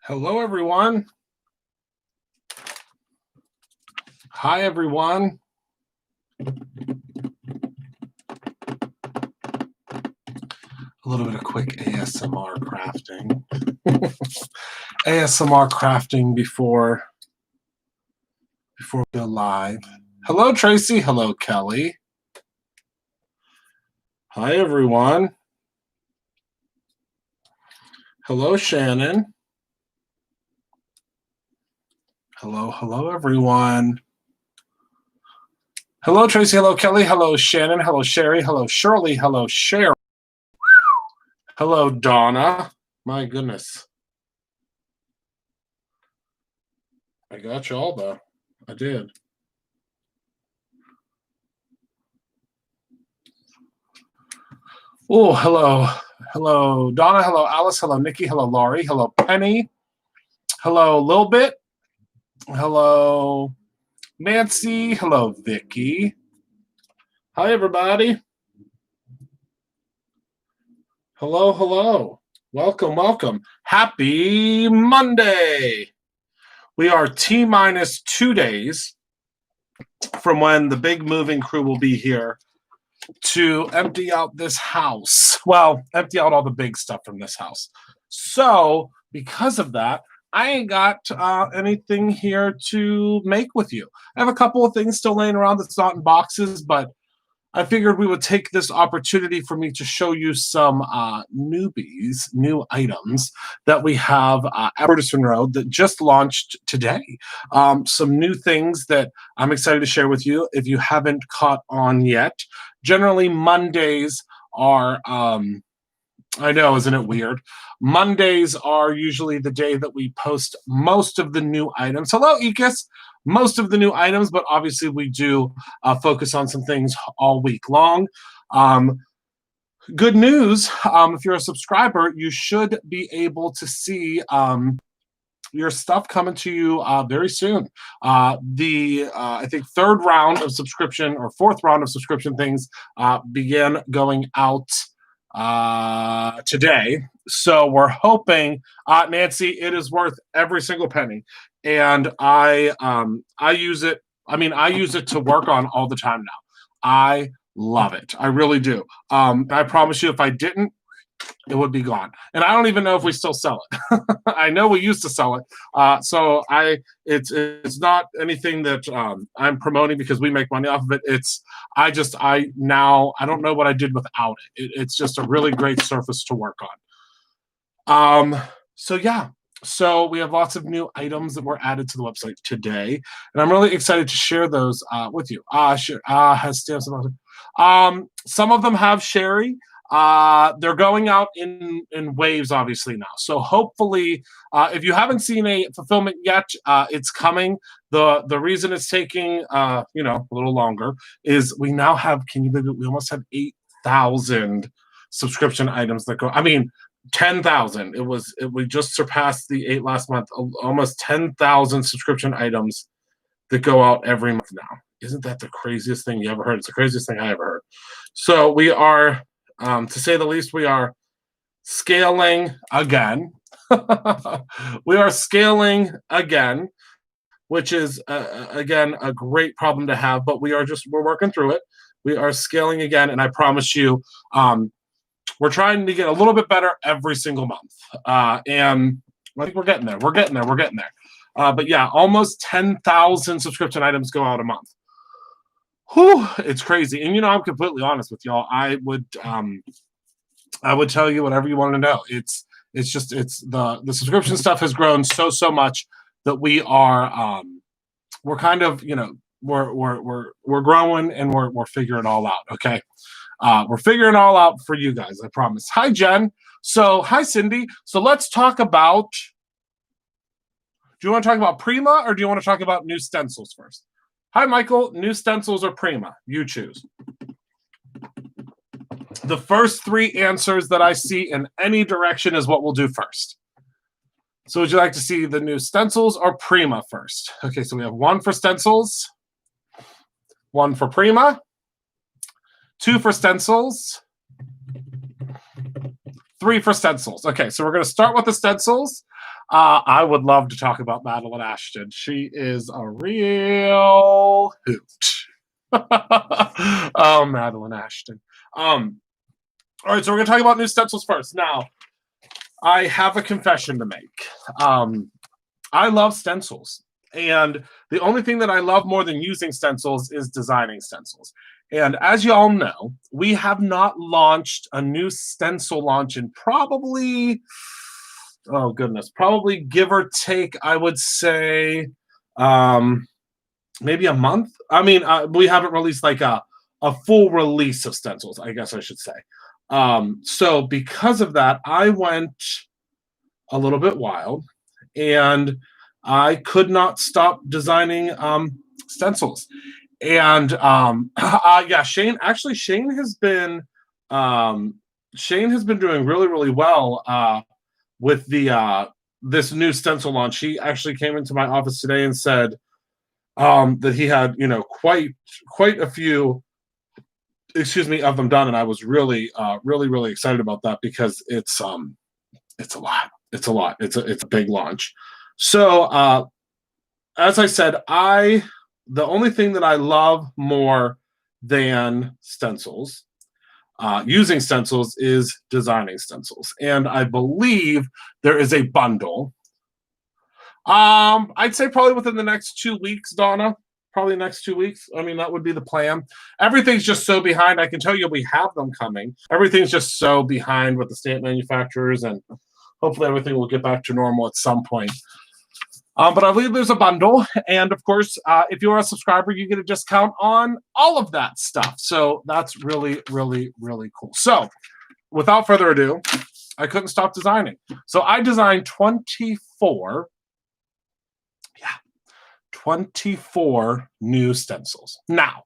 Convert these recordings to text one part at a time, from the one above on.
Hello, everyone. Hi, everyone. A little bit of quick ASMR crafting. ASMR crafting before we go live. Hello, Tracy. Hello, Kelly. Hi, everyone. Hello, Shannon. Hello, everyone. Hello, Tracy. Hello, Kelly. Hello, Shannon. Hello, Sherry. Hello, Shirley. Hello, Cheryl. Hello, Donna. My goodness. I got you all, though. I did. Oh, hello. Hello, Donna. Hello, Alice. Hello, Nikki. Hello, Laurie. Hello, Penny. Hello, Lil Bit. Hello, Nancy. Hello, Vicky. Hi, everybody. Hello. Welcome. Happy Monday. We are T-minus 2 days from when the big moving crew will be here to empty out this house. Well, empty out all the big stuff from this house. So, because of that, I ain't got anything here to make with you. I have a couple of things still laying around that's not in boxes, but I figured we would take this opportunity for me to show you some new items that we have at Bruderson Road that just launched today. Some new things that I'm excited to share with you if you haven't caught on yet. Generally, Mondays are, I know, isn't it weird? Mondays are usually the day that we post most of the new items. Hello, Ekis. Most of the new items, but obviously we do focus on some things all week long. Good news, if you're a subscriber, you should be able to see your stuff coming to you very soon. I think third round of subscription or fourth round of subscription things began going out today. So we're hoping, Nancy, it is worth every single penny. And I use it. I use it to work on all the time now. I love it. I really do. I promise you, if I didn't, it would be gone. And I don't even know if we still sell it. I know we used to sell it. So it's not anything that I'm promoting because we make money off of it. I don't know what I did without it. It's just a really great surface to work on. So yeah. So we have lots of new items that were added to the website today, and I'm really excited to share those with you. Has stamps. Some of them have Sherry. They're going out in waves, obviously, now. So hopefully, if you haven't seen a fulfillment yet, it's coming. The reason it's taking a little longer is we now have, can you believe it? We almost have 8,000 subscription items that go. 10,000. We just surpassed the 8 last month. Almost 10,000 subscription items that go out every month now. Isn't that the craziest thing you ever heard? It's the craziest thing I ever heard. So we are, to say the least, we are scaling again. We are scaling again, which is again a great problem to have. But we're working through it. We are scaling again, and I promise you. We're trying to get a little bit better every single month. And I think we're getting there. But yeah, almost 10,000 subscription items go out a month. Whew, it's crazy. And I'm completely honest with y'all. I would tell you whatever you want to know. It's the subscription stuff has grown so much that we are we're kind of, we're growing and we're figuring it all out. Okay. We're figuring it all out for you guys, I promise. Hi, Jen. So, hi, Cindy. So let's talk about, do you want to talk about Prima or do you want to talk about new stencils first? Hi, Michael. New stencils or Prima? You choose. The first 3 answers that I see in any direction is what we'll do first. So would you like to see the new stencils or Prima first? Okay, so we have 1 for stencils, 1 for Prima, 2 for stencils, 3 for stencils. Okay, so we're going to start with the stencils. I would love to talk about Madeline Ashton. She is a real hoot. Oh, Madeline Ashton. All right, so we're going to talk about new stencils first. Now, I have a confession to make. I love stencils. And the only thing that I love more than using stencils is designing stencils. And as you all know, we have not launched a new stencil launch in probably, oh goodness, probably give or take, I would say maybe a month. I mean, we haven't released like a full release of stencils, I guess I should say. So because of that, I went a little bit wild and I could not stop designing stencils. And yeah, Shane has been doing really, really well with the this new stencil launch. He actually came into my office today and said that he had, quite a few, excuse me, of them done, and I was really, really excited about that because it's a lot. It's a lot. It's a big launch. So as I said, the only thing that I love more than stencils, using stencils, is designing stencils, and I believe there is a bundle. I'd say probably within the next 2 weeks, Donna. Probably next 2 weeks. I mean, that would be the plan. Everything's just so behind. I can tell you we have them coming. Everything's just so behind with the stamp manufacturers, and hopefully everything will get back to normal at some point. But I believe there's a bundle. And of course, if you're a subscriber, you get a discount on all of that stuff. So that's really, really, really cool. So without further ado, I couldn't stop designing. So I designed 24 new stencils. Now,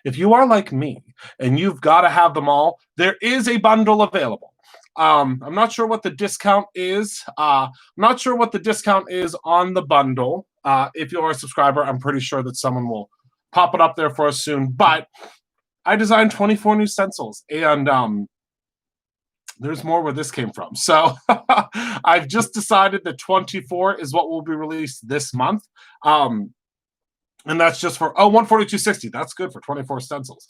if you are like me and you've got to have them all, there is a bundle available. I'm not sure what the discount is. I'm not sure what the discount is on the bundle. If you're a subscriber, I'm pretty sure that someone will pop it up there for us soon. But I designed 24 new stencils, and there's more where this came from. So I've just decided that 24 is what will be released this month. And that's just for 142.60. That's good for 24 stencils.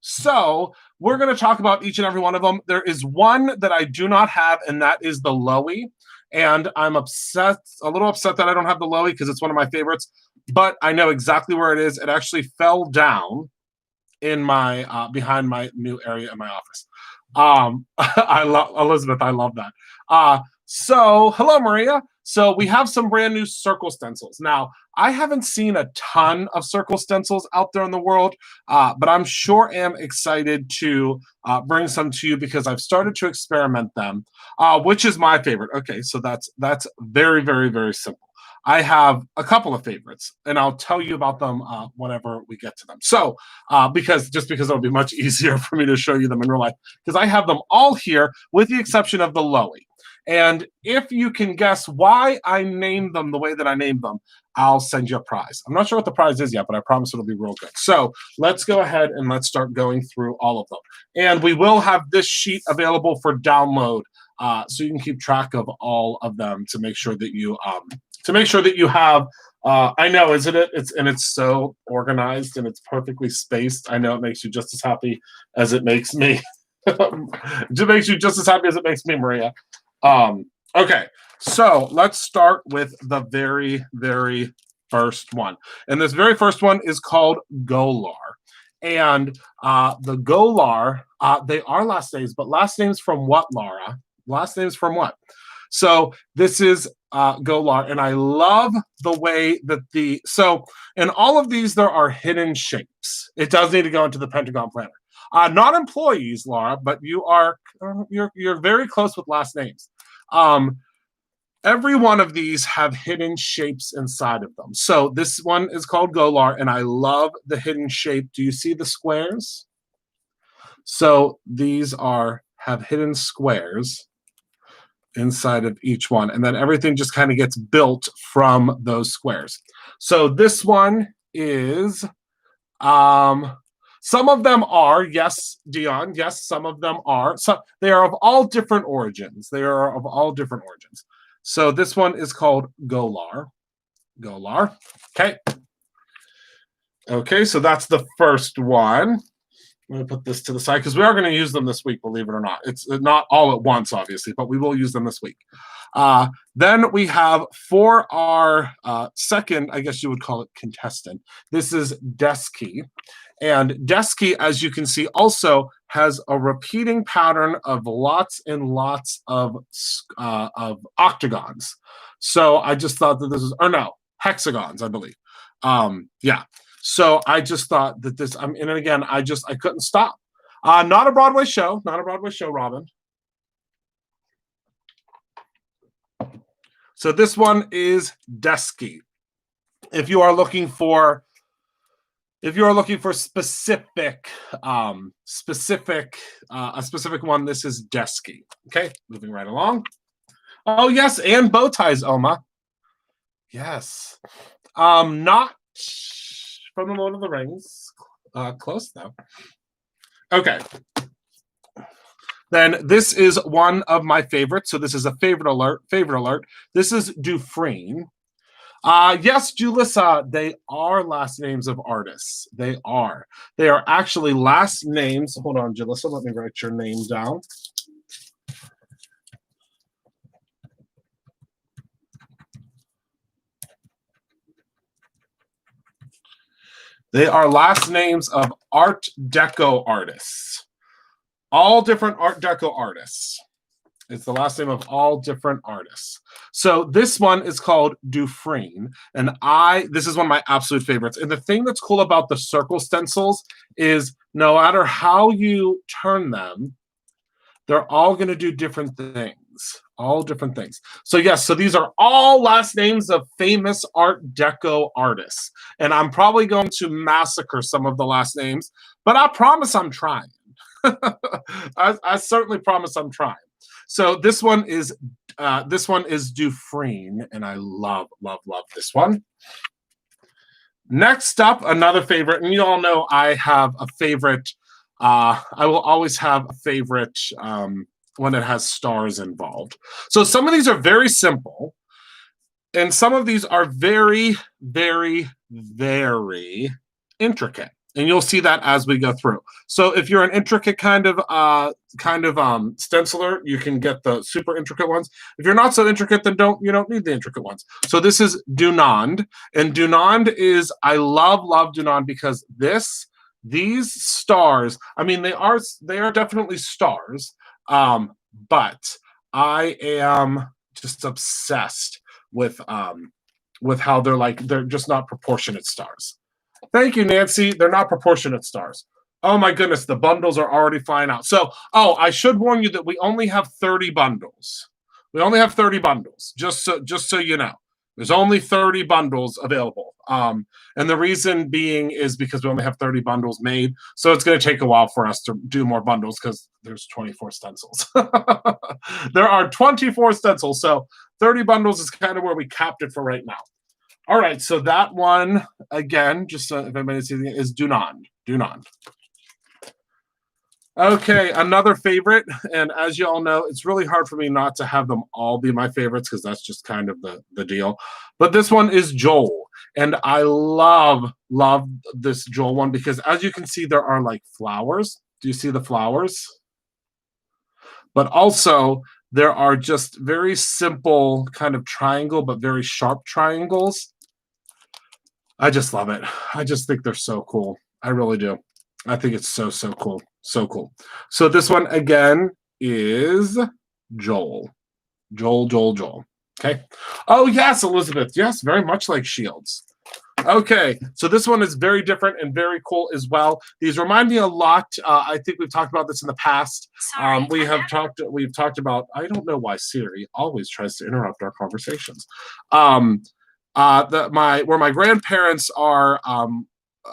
So we're going to talk about each and every one of them. There is one that I do not have, and that is the Lowy. And I'm a little upset that I don't have the Lowy because it's one of my favorites. But I know exactly where it is. It actually fell down in my behind my new area in my office. I love Elizabeth. I love that. So hello, Maria. So we have some brand new circle stencils. Now, I haven't seen a ton of circle stencils out there in the world, but I'm sure am excited to bring some to you because I've started to experiment them, which is my favorite. Okay, so that's very, very, very simple. I have a couple of favorites, and I'll tell you about them whenever we get to them. So, because it'll be much easier for me to show you them in real life, because I have them all here, with the exception of the Lowy. And if you can guess why I named them the way that I named them, I'll send you a prize. I'm not sure what the prize is yet, but I promise it'll be real good. So let's go ahead and let's start going through all of them. And we will have this sheet available for download, so you can keep track of all of them to make sure that you have. I know, isn't it? It's so organized and it's perfectly spaced. I know it makes you just as happy as it makes me. It makes you just as happy as it makes me, Maria. Okay, so let's start with the very, very first one. And this very first one is called Golar. And the Golar, they are last names, but last names from what, Laura? Last names from what? So this is Golar, and I love the way that so in all of these, there are hidden shapes. It does need to go into the Pentagon Planner. Not employees, Laura, but you're very close with last names. Every one of these have hidden shapes inside of them. So this one is called Golar, and I love the hidden shape. Do you see the squares? So these have hidden squares inside of each one, and then everything just kind of gets built from those squares. So this one is some of them are, yes, Dion, yes, some of them are. So they are of all different origins. So this one is called Golar. Golar. Okay. Okay, so that's the first one. I'm going to put this to the side because we are going to use them this week, believe it or not. It's not all at once, obviously, but we will use them this week. Then we have for our second, I guess you would call it contestant, this is Desky. And Desky, as you can see, also has a repeating pattern of lots and lots of octagons. So I just thought that this is, or no, hexagons, I believe. Yeah. So I just thought that this, and again, I couldn't stop. Not a Broadway show, Robin. So this one is Desky. If you are looking for specific, a specific one, this is Desky. Okay, moving right along. Oh yes, and bow ties, Oma. Yes. Not from the Lord of the Rings. Close though. Okay. Then this is one of my favorites. So this is a favorite alert. This is Dufresne. Yes, Julissa, they are last names of artists. They are. They are actually last names. Hold on, Julissa, let me write your name down. They are last names of Art Deco artists. All different Art Deco artists. It's the last name of all different artists. So this one is called Dufresne, and this is one of my absolute favorites. And the thing that's cool about the circle stencils is no matter how you turn them, they're all going to do different things. All different things. So yes, so these are all last names of famous Art Deco artists. And I'm probably going to massacre some of the last names, but I promise I'm trying. I certainly promise I'm trying. So this one is Dufresne, and I love this one. Next up, another favorite, and you all know I have a favorite. I will always have a favorite when it has stars involved. So some of these are very simple, and some of these are very, very, very intricate. And you'll see that as we go through. So if you're an intricate kind of stenciler, you can get the super intricate ones. If you're not so intricate, then you don't need the intricate ones. So this is Dunand, and Dunand is, I love Dunand because these stars, I mean they are definitely stars, but I am just obsessed with how they're just not proportionate stars. Thank you, Nancy. They're not proportionate stars. Oh my goodness, the bundles are already flying out. So, I should warn you that we only have 30 bundles. We only have 30 bundles, just so you know. There's only 30 bundles available. And the reason being is because we only have 30 bundles made. So it's going to take a while for us to do more bundles because there's 24 stencils. There are 24 stencils. So 30 bundles is kind of where we capped it for right now. All right, so that one, again, just so if anybody's seeing it, is Dunand. Okay, another favorite, and as you all know, it's really hard for me not to have them all be my favorites because that's just kind of the deal. But this one is Joel, and I love this Joel one because as you can see, there are like flowers. Do you see the flowers? But also, there are just very simple kind of triangle, but very sharp triangles. I just love it. I just think they're so cool. I really do. I think it's so cool. So cool. So this one, again, is Joel. Joel. Okay. Oh, yes, Elizabeth. Yes, very much like Shields. Okay, so this one is very different and very cool as well. These remind me a lot. I think we've talked about this in the past. We've talked about. I don't know why Siri always tries to interrupt our conversations. Where my grandparents are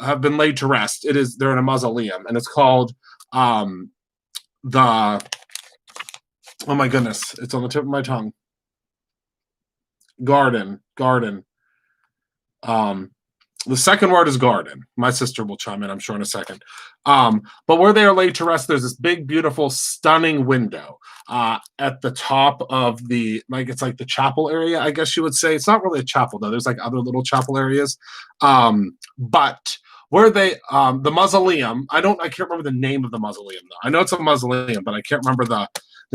have been laid to rest. They're in a mausoleum, and it's called oh my goodness, it's on the tip of my tongue. Garden. The second word is garden. My sister will chime in, I'm sure, in a second. But where they are laid to rest, there's this big, beautiful, stunning window at the top of the, like, it's like the chapel area, I guess you would say. It's not really a chapel, though. There's like other little chapel areas. But where they, the mausoleum, I can't remember the name of the mausoleum, though. I know it's a mausoleum, but I can't remember the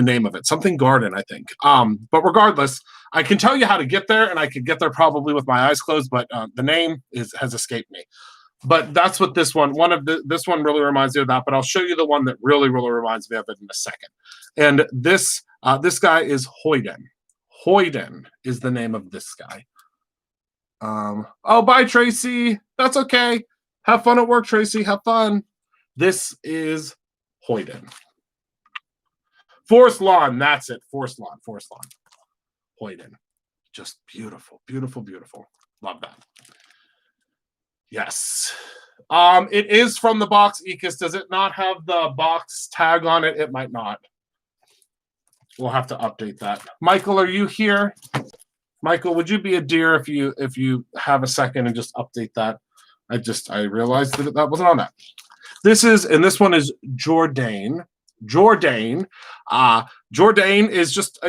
name of it. Something garden, I think. But regardless, I can tell you how to get there, and I could get there probably with my eyes closed, but the name has escaped me. But that's what this one really reminds me of that. But I'll show you the one that really, really reminds me of it in a second. And this guy is Hoyden. Hoyden is the name of this guy. Oh, bye, Tracy. That's okay. Have fun at work, Tracy. Have fun. This is Hoyden. Forest lawn. That's it. Forest lawn. Forest lawn. Hoyden. Just beautiful, beautiful, beautiful. Love that. Yes. It is from the box, Ekis. Does it not have the box tag on it? It might not. We'll have to update that. Michael, are you here? Michael, would you be a dear if you have a second and just update that? I realized that wasn't on that. This one is Jourdain. Jourdain. Jourdain is just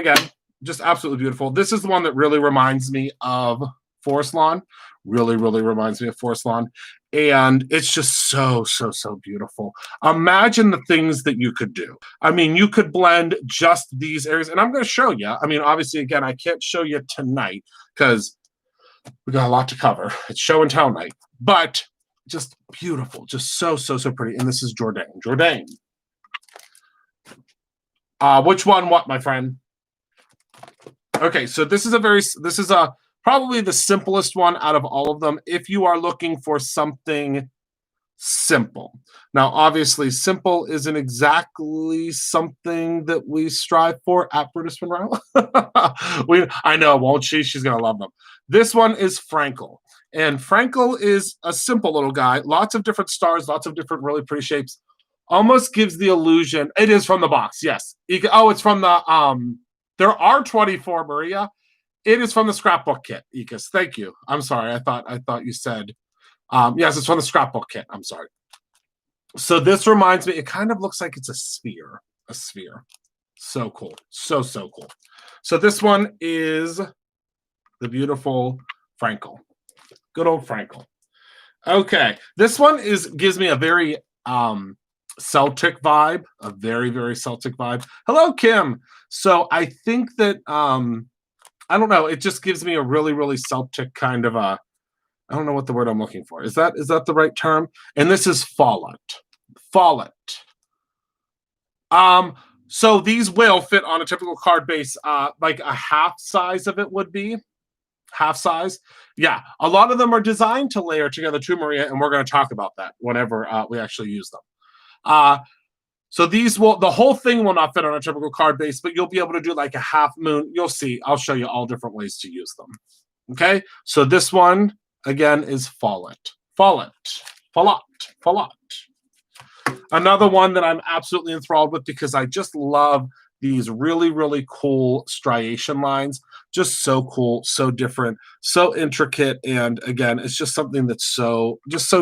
absolutely beautiful. This is the one that really reminds me of Forest Lawn. Really, really reminds me of Forest Lawn. And it's just so, so, so beautiful. Imagine the things that you could do. I mean, you could blend just these areas. And I'm going to show you. I mean, obviously, again, I can't show you tonight because we got a lot to cover. It's show and tell night. But just beautiful. Just so, so, so pretty. And this is Jourdain. Jourdain. Which one? What, my friend? Okay, so this is probably the simplest one out of all of them. If you are looking for something simple, now obviously simple isn't exactly something that we strive for at Brutus Monroe. I know, won't she? She's gonna love them. This one is Frankel, and Frankel is a simple little guy. Lots of different stars, lots of different really pretty shapes. Almost gives the illusion. It is from the box, yes. It's from the there are 24, Maria. It is from the scrapbook kit, Ekis. Thank you. I'm sorry. I thought you said yes, it's from the scrapbook kit. I'm sorry. So this reminds me, it kind of looks like it's a sphere. A sphere. So cool. So, so cool. So this one is the beautiful Frankel. Good old Frankel. Okay. This one gives me a very Celtic vibe, a very, very Celtic vibe. Hello, Kim. So I think that I don't know, it just gives me a really, really Celtic kind of I don't know what the word I'm looking for. Is that the right term? And this is Follett. Follett. So these will fit on a typical card base, like a half size of it would be. Half size. Yeah, a lot of them are designed to layer together too, Maria, and we're going to talk about that whenever we actually use them. So the whole thing will not fit on a typical card base, but you'll be able to do like a half moon. You'll see. I'll show you all different ways to use them. Okay. So this one again is Follett. Follett. Follett. Follett. Another one that I'm absolutely enthralled with because I just love these really, really cool striation lines. Just so cool, so different, so intricate. And again, it's just something that's so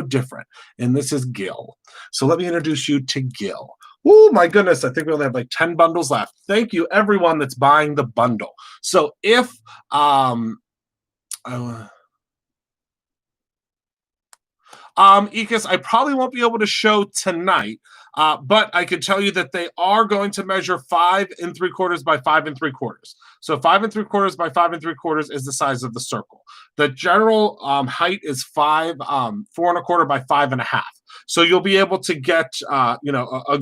different. And this is Gil. So let me introduce you to Gil. Oh my goodness, I think we only have like 10 bundles left. Thank you, everyone that's buying the bundle. So if Ekis, I probably won't be able to show tonight, but I can tell you that they are going to measure 5 3/4 by 5 3/4. So 5 3/4 by 5 3/4 is the size of the circle. The general height is 4 1/4 by 5 1/2. So you'll be able to get a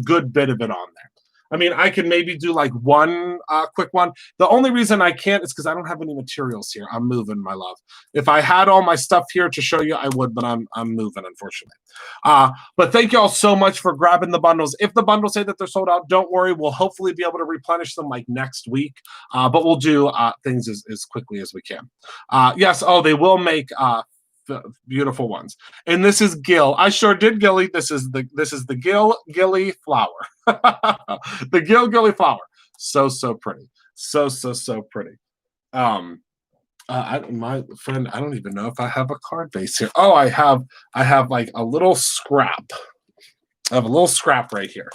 good bit of it on there. I mean, I can maybe do like one quick one. The only reason I can't is because I don't have any materials here. I'm moving, my love. If I had all my stuff here to show you, I would, but I'm moving, unfortunately. But thank you all so much for grabbing the bundles. If the bundles say that they're sold out, don't worry. We'll hopefully be able to replenish them like next week. But we'll do things as quickly as we can. Yes, they will make beautiful ones. And this is Gil. I sure did, Gilly. This is the Gilly flower. The Gilly flower. So pretty. So pretty. My friend, I don't even know if I have a card base here. Oh, I have like a little scrap. I have a little scrap right here.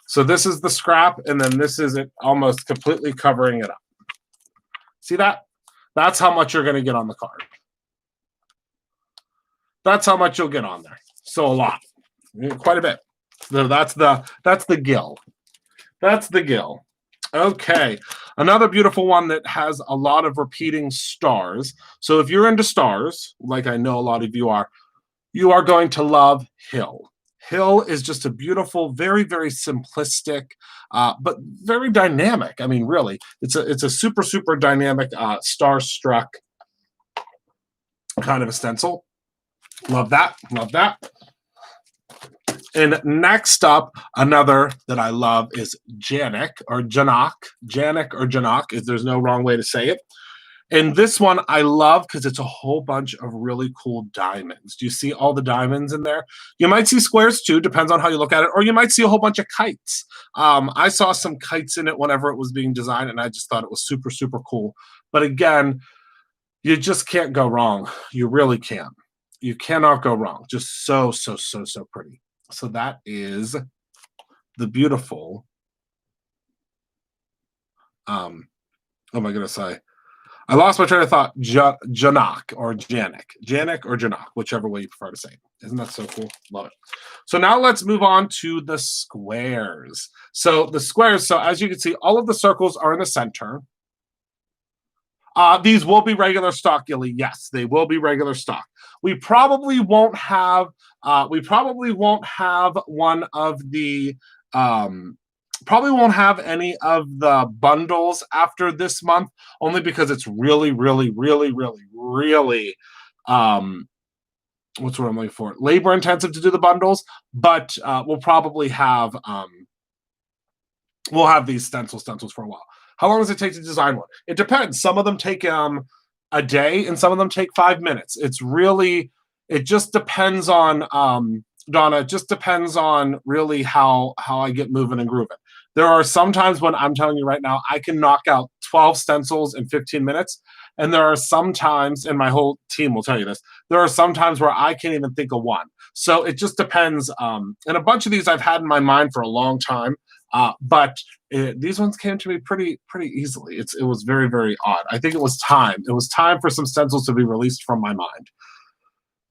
So this is the scrap, and then this is it almost completely covering it up. See that? That's how much you're going to get on the card. That's how much you'll get on there. So a lot, quite a bit. So that's the gill. That's the gill. Okay, another beautiful one that has a lot of repeating stars. So if you're into stars, like I know a lot of you are going to love Hill. Hill is just a beautiful, very, very simplistic, but very dynamic. I mean, really, it's a super, super dynamic star-struck kind of a stencil. Love that. Love that. And next up, another that I love is Janik or Janak. Janik or Janak, is there's no wrong way to say it. And this one I love because it's a whole bunch of really cool diamonds. Do you see all the diamonds in there? You might see squares too, depends on how you look at it, or you might see a whole bunch of kites. I saw some kites in it whenever it was being designed, and I just thought it was super, super cool. But again, you just can't go wrong. You really can't. You cannot go wrong. Just so, so, so, so pretty. So that is the beautiful, oh my goodness, I lost my train of thought. Janak or Janik, whichever way you prefer to say it. Isn't that so cool? Love it. So now let's move on to the squares. So the squares, so as you can see, all of the circles are in the center. These will be regular stock, Gilly. Yes, they will be regular stock. We probably won't have one of the probably won't have any of the bundles after this month, only because it's really, really, really, really, really what's what I'm looking for? Labor intensive to do the bundles, but we'll probably have these stencils for a while. How long does it take to design one? It depends. Some of them take a day, and some of them take 5 minutes. It just depends on Donna. It just depends on really how I get moving and grooving. There are some times when I'm telling you right now, I can knock out 12 stencils in 15 minutes. And there are some times, and my whole team will tell you this, there are some times where I can't even think of one. So it just depends. And a bunch of these I've had in my mind for a long time. But these ones came to me pretty easily. It was very, very odd. I think it was time. It was time for some stencils to be released from my mind.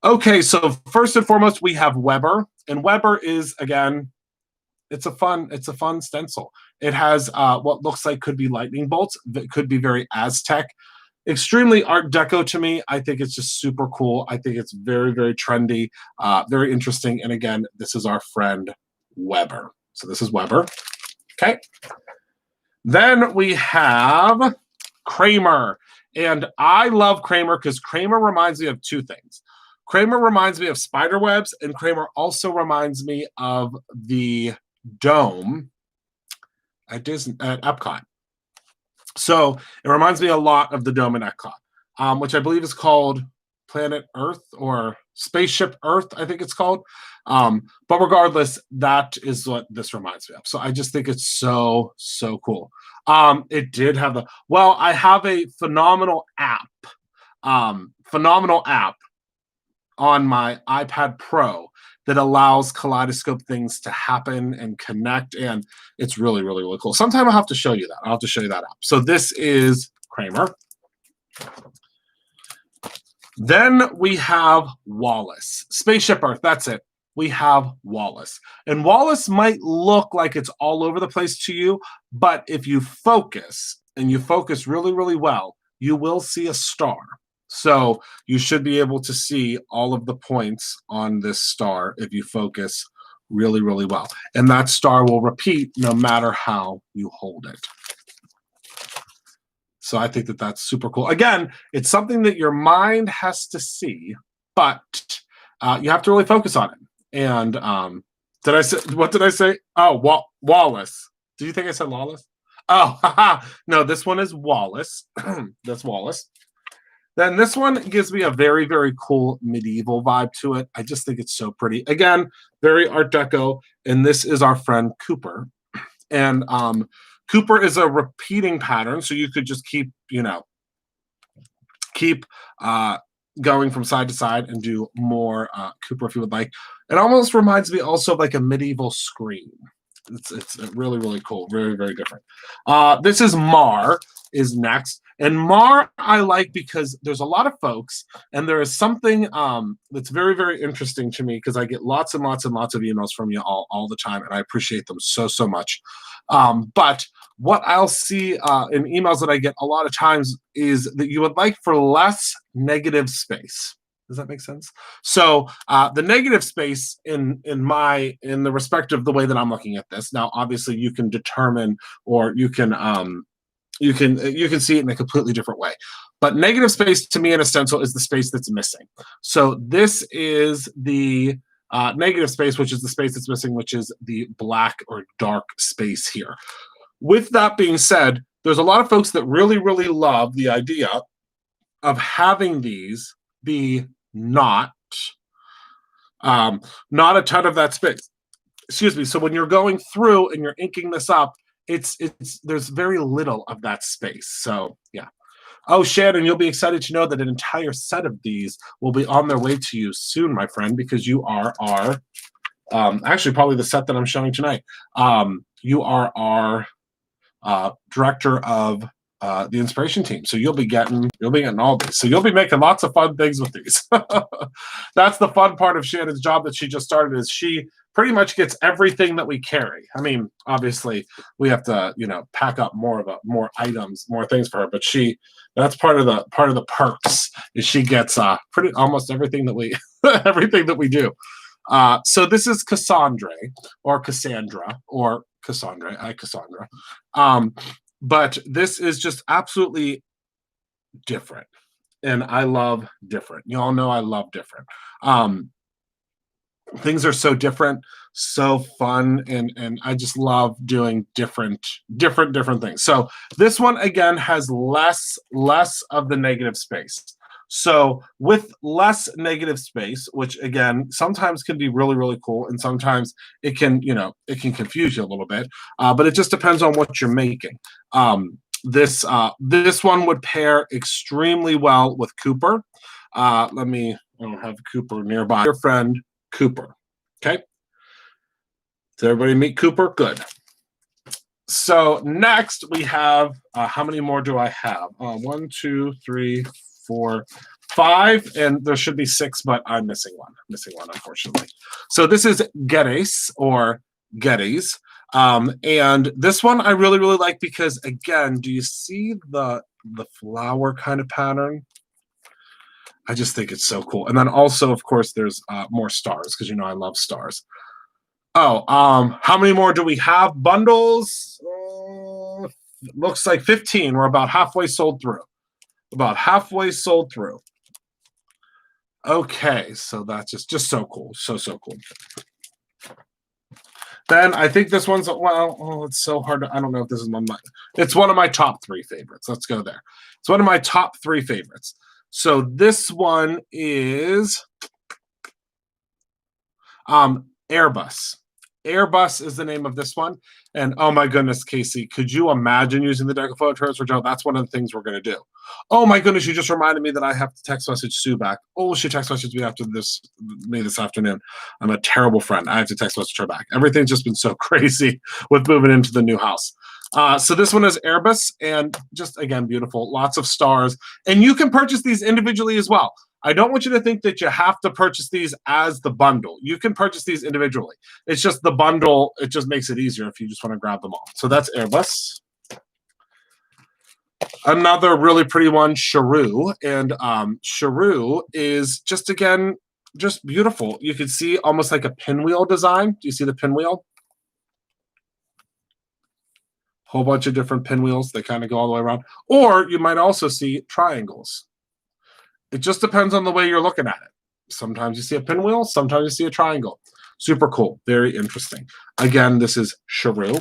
Okay, so first and foremost, we have Weber. And Weber is, again, it's a fun stencil. It has what looks like could be lightning bolts. That could be very Aztec. Extremely Art Deco to me. I think it's just super cool. I think it's very, very trendy, very interesting. And again, this is our friend Weber. So this is Weber. Okay. Then we have Kramer. And I love Kramer because Kramer reminds me of two things. Kramer reminds me of spider webs, and Kramer also reminds me of the dome at Epcot. So it reminds me a lot of the dome in Epcot, which I believe is called Planet Earth or Spaceship Earth, I think it's called. But regardless, that is what this reminds me of. So I just think it's so, so cool. It did have I have a phenomenal app on my iPad Pro that allows kaleidoscope things to happen and connect, and it's really, really, really cool. Sometime I'll have to show you that. I'll have to show you that app. So this is Kramer. Then we have Wallace. Spaceship Earth, that's it. We have Wallace. And Wallace might look like it's all over the place to you, but if you focus, and you focus really, really well, you will see a star. So you should be able to see all of the points on this star if you focus really, really well. And that star will repeat no matter how you hold it. So I think that that's super cool. Again, it's something that your mind has to see, but you have to really focus on it. And what did I say? Oh, Wallace. Did you think I said Lawless? Oh, no, this one is Wallace. That's Wallace. Then this one gives me a very, very cool medieval vibe to it. I just think it's so pretty. Again, very Art Deco. And this is our friend Cooper. And Cooper is a repeating pattern. So you could just keep, keep going from side to side and do more Cooper if you would like. It almost reminds me also of like a medieval screen. It's really, really cool. Very, very different. This is Mar is next. And Mar I like because there's a lot of folks, and there is something that's very, very interesting to me because I get lots and lots and lots of emails from you all the time, and I appreciate them so, so much. But what I'll see in emails that I get a lot of times is that you would like for less negative space. Does that make sense? So the negative space in the respect of the way that I'm looking at this. Now, obviously, you can determine, or you can see it in a completely different way. But negative space to me in a stencil is the space that's missing. So this is the negative space, which is the space that's missing, which is the black or dark space here. With that being said, there's a lot of folks that really, really love the idea of having these be not a ton of that space. Excuse me. So when you're going through and you're inking this up, it's there's very little of that space. So yeah. Oh, Shannon, you'll be excited to know that an entire set of these will be on their way to you soon, my friend, because you are our actually probably the set that I'm showing tonight. You are our director of the inspiration team. So you'll be getting all these. So you'll be making lots of fun things with these. That's the fun part of Shannon's job that she just started, is she pretty much gets everything that we carry. I mean, obviously we have to, pack up more items, more things for her, but that's part of the perks is she gets pretty almost everything that we everything that we do. So this is Cassandra or Cassandra. But this is just absolutely different. And I love different. You all know I love different. Things are so different, so fun, and I just love doing different things. So this one again has less of the negative space. So with less negative space, which again sometimes can be really, really cool, and sometimes it can confuse you a little bit, but it just depends on what you're making. This one would pair extremely well with Cooper. I don't have Cooper nearby. Your friend Cooper. Okay. Does everybody meet Cooper? Good. So next we have how many more do I have? 1, 2, 3, 4, 5, and there should be 6, but I'm missing one. Unfortunately. So this is Geddes or Geddes. And this one I really, really like because, again, do you see the flower kind of pattern? I just think it's so cool. And then also, of course, there's more stars because I love stars. Oh, how many more do we have? Bundles? Looks like 15. We're about halfway sold through. Okay, so that's just so cool. So cool. Then I think this one's, it's so hard to, I don't know if this is it's one of my top 3 favorites. Let's go there. It's one of my top 3 favorites. So this one is Airbus. Airbus is the name of this one. And oh my goodness, Casey, could you imagine using the deck of photo transfer gel? That's one of the things we're going to do. Oh my goodness, you just reminded me that I have to text message Sue back. Oh, she text messaged me after me this afternoon. I'm a terrible friend. I have to text message her back. Everything's just been so crazy with moving into the new house. So this one is Airbus, and just, again, beautiful. Lots of stars. And you can purchase these individually as well. I don't want you to think that you have to purchase these as the bundle. You can purchase these individually. It's just the bundle. It just makes it easier if you just want to grab them all. So that's Airbus. Another really pretty one, Cheru. And Cheru is just, again, just beautiful. You can see almost like a pinwheel design. Do you see the pinwheel? Whole bunch of different pinwheels. They kind of go all the way around. Or you might also see triangles. It just depends on the way you're looking at it. Sometimes you see a pinwheel. Sometimes you see a triangle. Super cool. Very interesting. Again, this is Cheru.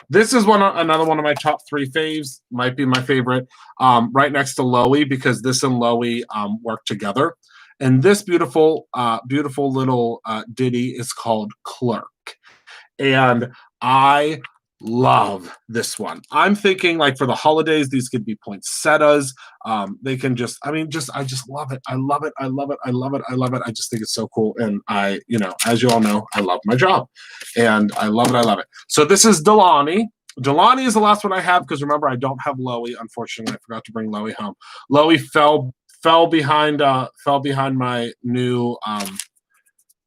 This is another one of my top 3 faves. Might be my favorite. Right next to Loey, because this and Loey work together. And this beautiful little ditty is called Clerk. And I love this one. I'm thinking like for the holidays, these could be poinsettias. They can just, I mean, just I just love it. I love it. I love it. I love it. I love it. I just think it's so cool. And I, as you all know, I love my job, and I love it. I love it. So this is Delani. Delani is the last one I have because remember I don't have Loey. Unfortunately, I forgot to bring Loey home. Loey fell behind my new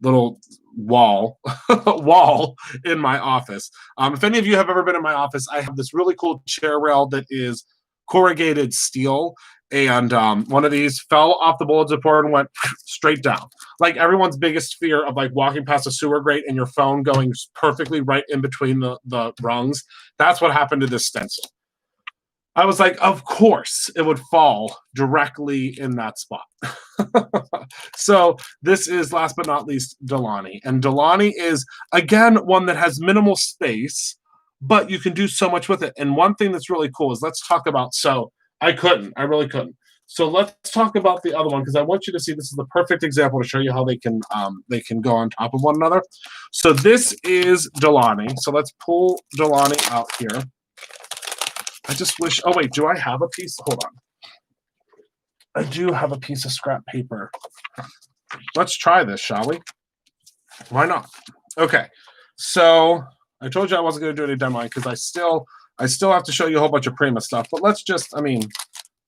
little wall wall in my office. If any of you have ever been in my office, I have this really cool chair rail that is corrugated steel, and one of these fell off the bulletin board and went straight down. Like everyone's biggest fear of like walking past a sewer grate and your phone going perfectly right in between the rungs. That's what happened to this stencil. I was like, of course it would fall directly in that spot. So this is, last but not least, Delani. And Delani is, again, one that has minimal space, but you can do so much with it. And one thing that's really cool is let's talk about, so I really couldn't. So let's talk about the other one, because I want you to see this is the perfect example to show you how they can go on top of one another. So this is Delani. So let's pull Delani out here. I just wish, oh wait, do I have a piece? Hold on. I do have a piece of scrap paper. Let's try this, shall we? Why not? Okay, so I told you I wasn't going to do any demo because I still have to show you a whole bunch of Prima stuff, but let's just, I mean,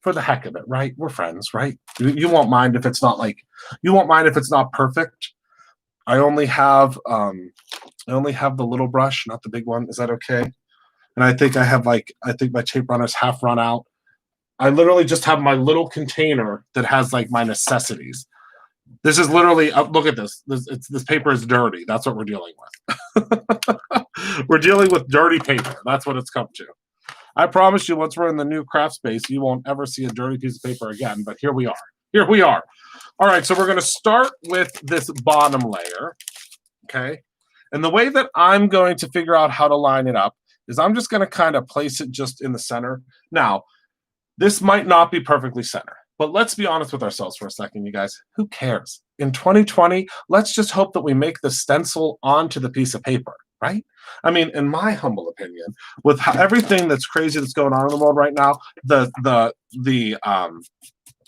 for the heck of it, right? We're friends, right? You won't mind if it's not like, you won't mind if it's not perfect. I only have the little brush, not the big one. Is that okay? And I think I think my tape runner's half run out. I literally just have my little container that has like my necessities. This is literally, look at this. This paper is dirty. That's what we're dealing with. We're dealing with dirty paper. That's what it's come to. I promise you, once we're in the new craft space, you won't ever see a dirty piece of paper again. But here we are. Here we are. All right, so we're going to start with this bottom layer. Okay. And the way that I'm going to figure out how to line it up is I'm just going to kind of place it just in the center. Now, this might not be perfectly center, but let's be honest with ourselves for a second, you guys. Who cares? In 2020, let's just hope that we make the stencil onto the piece of paper, right? I mean, in my humble opinion, with everything that's crazy that's going on in the world right now,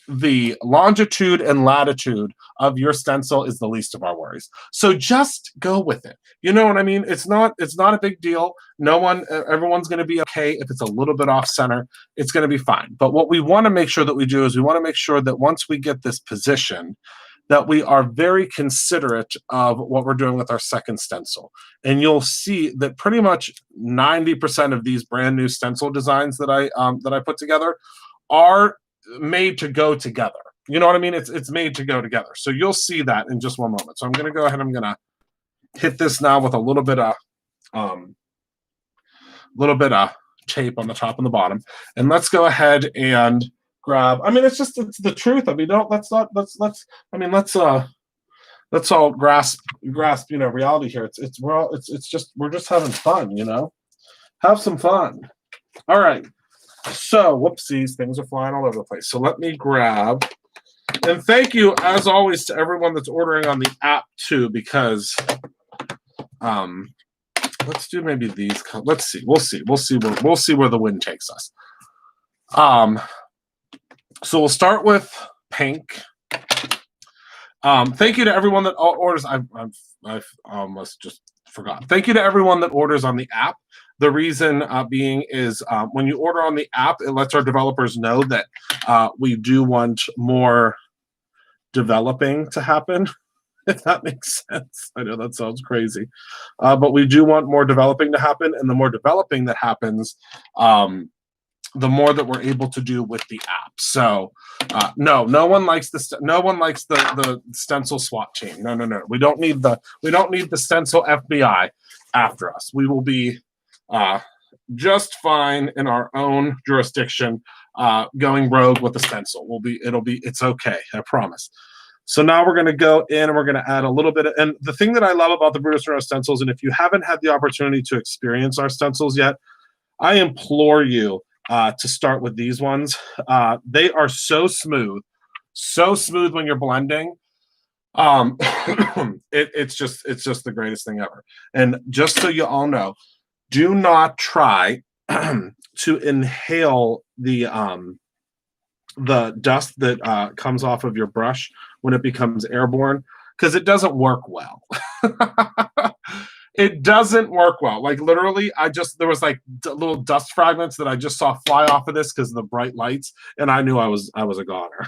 the longitude and latitude of your stencil is the least of our worries. So just go with it. You know what I mean? It's not a big deal. Everyone's going to be okay if it's a little bit off center. It's going to be fine. But what we want to make sure that we do is we want to make sure that once we get this position, that we are very considerate of what we're doing with our second stencil. And you'll see that pretty much 90% of these brand new stencil designs that I put together are made to go together. You know what I mean? It's made to go together. So you'll see that in just one moment. So I'm going to go ahead. I'm going to hit this now with a little bit of tape on the top and the bottom. And let's go ahead and grab. I mean, it's the truth. I mean, let's all grasp reality here. We're just having fun. Have some fun. All right. So, whoopsies, things are flying all over the place. So let me grab, and thank you as always to everyone that's ordering on the app too, because let's do maybe these. Let's see. We'll see where the wind takes us. So we'll start with pink. Thank you to everyone that orders. I've almost just forgot. Thank you to everyone that orders on the app. The reason being is when you order on the app, it lets our developers know that we do want more developing to happen, if that makes sense. I know that sounds crazy, but we do want more developing to happen, and the more developing that happens, the more that we're able to do with the app. So no one likes the stencil SWAT team. No. We don't need the stencil FBI after us. We will be just fine in our own jurisdiction, going rogue with the stencil. It's okay, I promise. So now we're going to go in and we're going to add a little bit of, and the thing that I love about the Brutus Neuro stencils, and if you haven't had the opportunity to experience our stencils yet, I implore you to start with these ones. They are so smooth when you're blending. It's just the greatest thing ever. And just so you all know, do not try to inhale the dust that comes off of your brush when it becomes airborne, because it doesn't work well. It doesn't work well. Like literally, there was like little dust fragments that I just saw fly off of this because of the bright lights, and I knew I was a goner.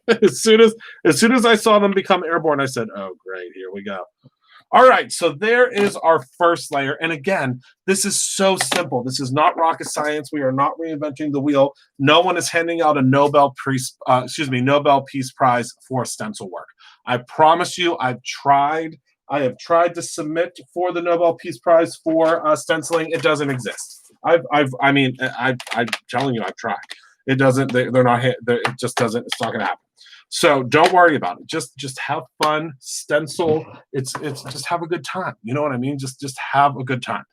As soon as I saw them become airborne, I said, "Oh, great, here we go." All right, so there is our first layer. And again, this is so simple. This is not rocket science. We are not reinventing the wheel. No one is handing out a Nobel Peace Prize for stencil work. I promise you, I have tried to submit for the Nobel Peace Prize for stenciling. It doesn't exist. I'm telling you, I've tried. It doesn't. They're not. It just doesn't. It's not going to happen. So don't worry about it. Just have fun. Stencil. It's just have a good time. You know what I mean? Just have a good time.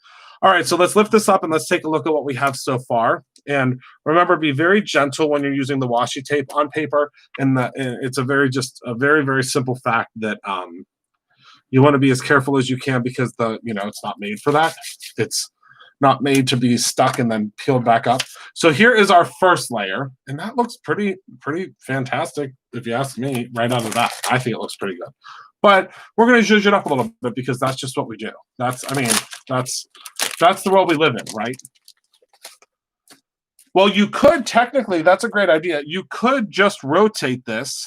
All right, so let's lift this up and let's take a look at what we have so far. And remember, be very gentle when you're using the washi tape on paper. And it's a very very simple fact that you want to be as careful as you can, because it's not made for that. It's not made to be stuck and then peeled back up. So here is our first layer, and that looks pretty fantastic, if you ask me, right out of that. I think it looks pretty good. But we're going to zhuzh it up a little bit because that's just what we do. That's the world we live in, right? Well, you could technically, that's a great idea. You could just rotate this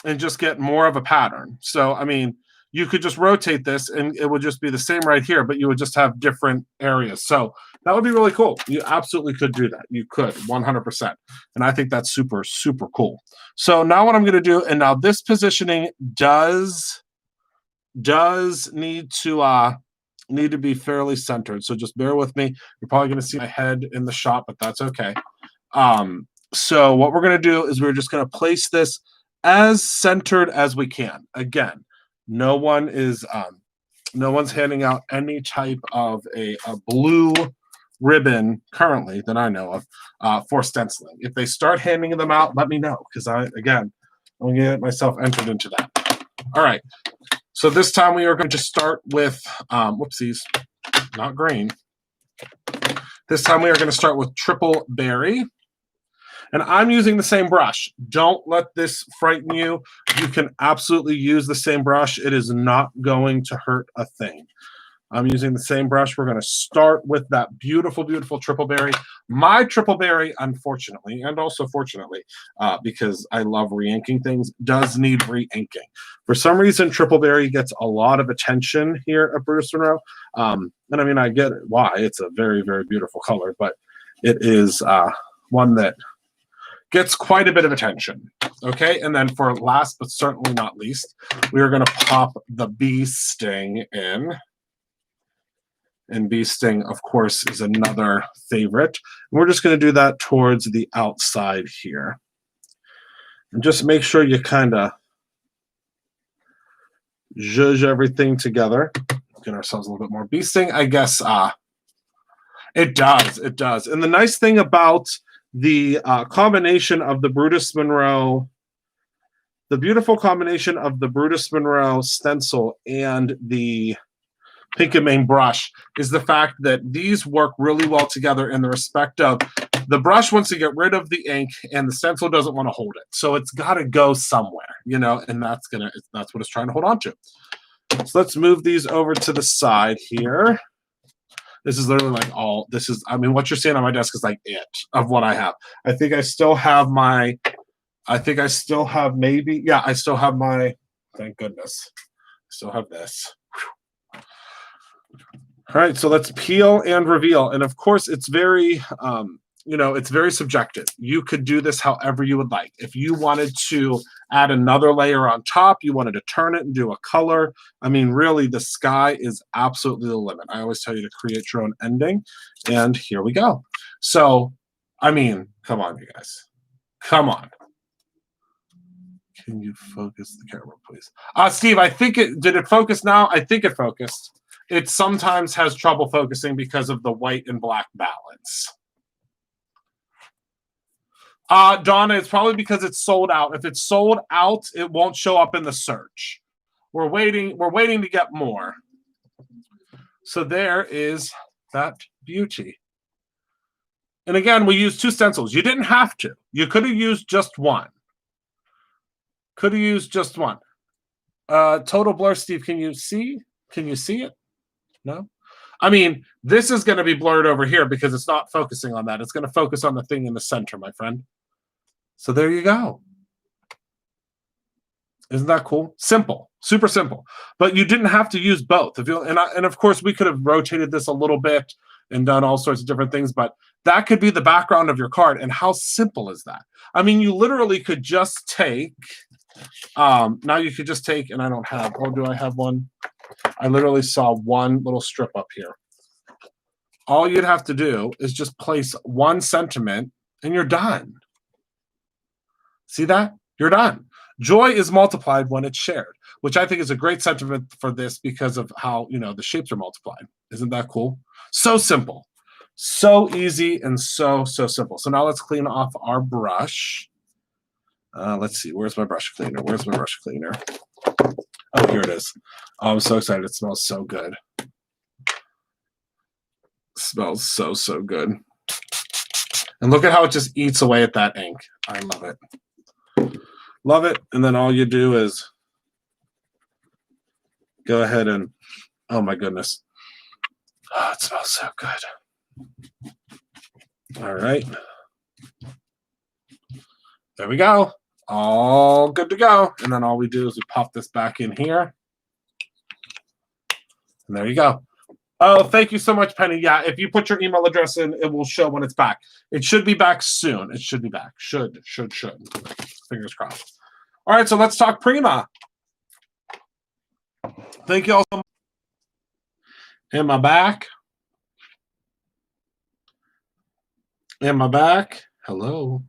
and just get more of a pattern. So, I mean, you could just rotate this and it would just be the same right here, but you would just have different areas. So that would be really cool. You absolutely could do that. You could 100%. And I think that's super, super cool. So now what I'm going to do, and now this positioning does need to be fairly centered. So just bear with me. You're probably going to see my head in the shot, but that's okay. So what we're going to do is we're just going to place this as centered as we can. Again, no one's handing out any type of a blue ribbon currently that I know of for stenciling. If they start handing them out, let me know, because I'm going to get myself entered into that. All right. So this time we are going to start with, whoopsies, not green. This time we are going to start with triple berry. And I'm using the same brush. Don't let this frighten you. You can absolutely use the same brush. It is not going to hurt a thing. I'm using the same brush. We're going to start with that beautiful, beautiful triple berry. My triple berry, unfortunately, and also fortunately, because I love re-inking things, does need re-inking. For some reason, triple berry gets a lot of attention here at Brutus Monroe. And I mean, I get it, why. It's a very, very beautiful color, but it is one that gets quite a bit of attention. Okay, and then for last but certainly not least, we are going to pop the bee sting in. And bee sting, of course, is another favorite. And we're just going to do that towards the outside here. And just make sure you kind of zhuzh everything together. Get ourselves a little bit more bee sting. I guess it does. And the nice thing about the combination of the Brutus Monroe, the beautiful combination of the Brutus Monroe stencil and the Pink and Main brush is the fact that these work really well together in the respect of the brush wants to get rid of the ink and the stencil doesn't want to hold it. So it's got to go somewhere, and that's what it's trying to hold on to. So let's move these over to the side here. This is literally like what you're seeing on my desk is like it of what I have. I still have my, thank goodness. I still have this. All right, so let's peel and reveal. And of course, it's very, it's very subjective. You could do this however you would like. If you wanted to add another layer on top, you wanted to turn it and do a color. I mean, really, the sky is absolutely the limit. I always tell you to create your own ending. And here we go. So, I mean, come on, you guys. Come on. Can you focus the camera, please? Steve, did it focus now? I think it focused. It sometimes has trouble focusing because of the white and black balance. Donna, it's probably because it's sold out. If it's sold out, it won't show up in the search. We're waiting to get more. So there is that beauty. And again, we used 2 stencils. You didn't have to. You could have used just one. Could have used just one. Total blur, Steve, can you see? Can you see it? No? I mean, this is going to be blurred over here because it's not focusing on that. It's going to focus on the thing in the center, my friend. So there you go. Isn't that cool? Simple, super simple. But you didn't have to use both. If you and of course we could have rotated this a little bit and done all sorts of different things, but that could be the background of your card. And how simple is that? I mean, you literally could just take. Now you could just take, and I don't have. Oh, do I have one? I literally saw one little strip up here. All you'd have to do is just place one sentiment, and you're done. See that? You're done. Joy is multiplied when it's shared, which I think is a great sentiment for this because of how, the shapes are multiplied. Isn't that cool? So simple, so easy, and so simple. So now let's clean off our brush. Let's see. Where's my brush cleaner? Where's my brush cleaner? Oh, here it is. Oh, I'm so excited. It smells so good. It smells so good. And look at how it just eats away at that ink. I love it. Love it. And then all you do is go ahead and, oh my goodness. Oh, it smells so good. All right. There we go. All good to go. And then all we do is we pop this back in here. And there you go. Oh, thank you so much, Penny. Yeah, if you put your email address in, it will show when it's back. It should be back soon. It should be back. Should. Fingers crossed. All right, so let's talk Prima. Thank you all so much. Am I back? Am I back? Hello.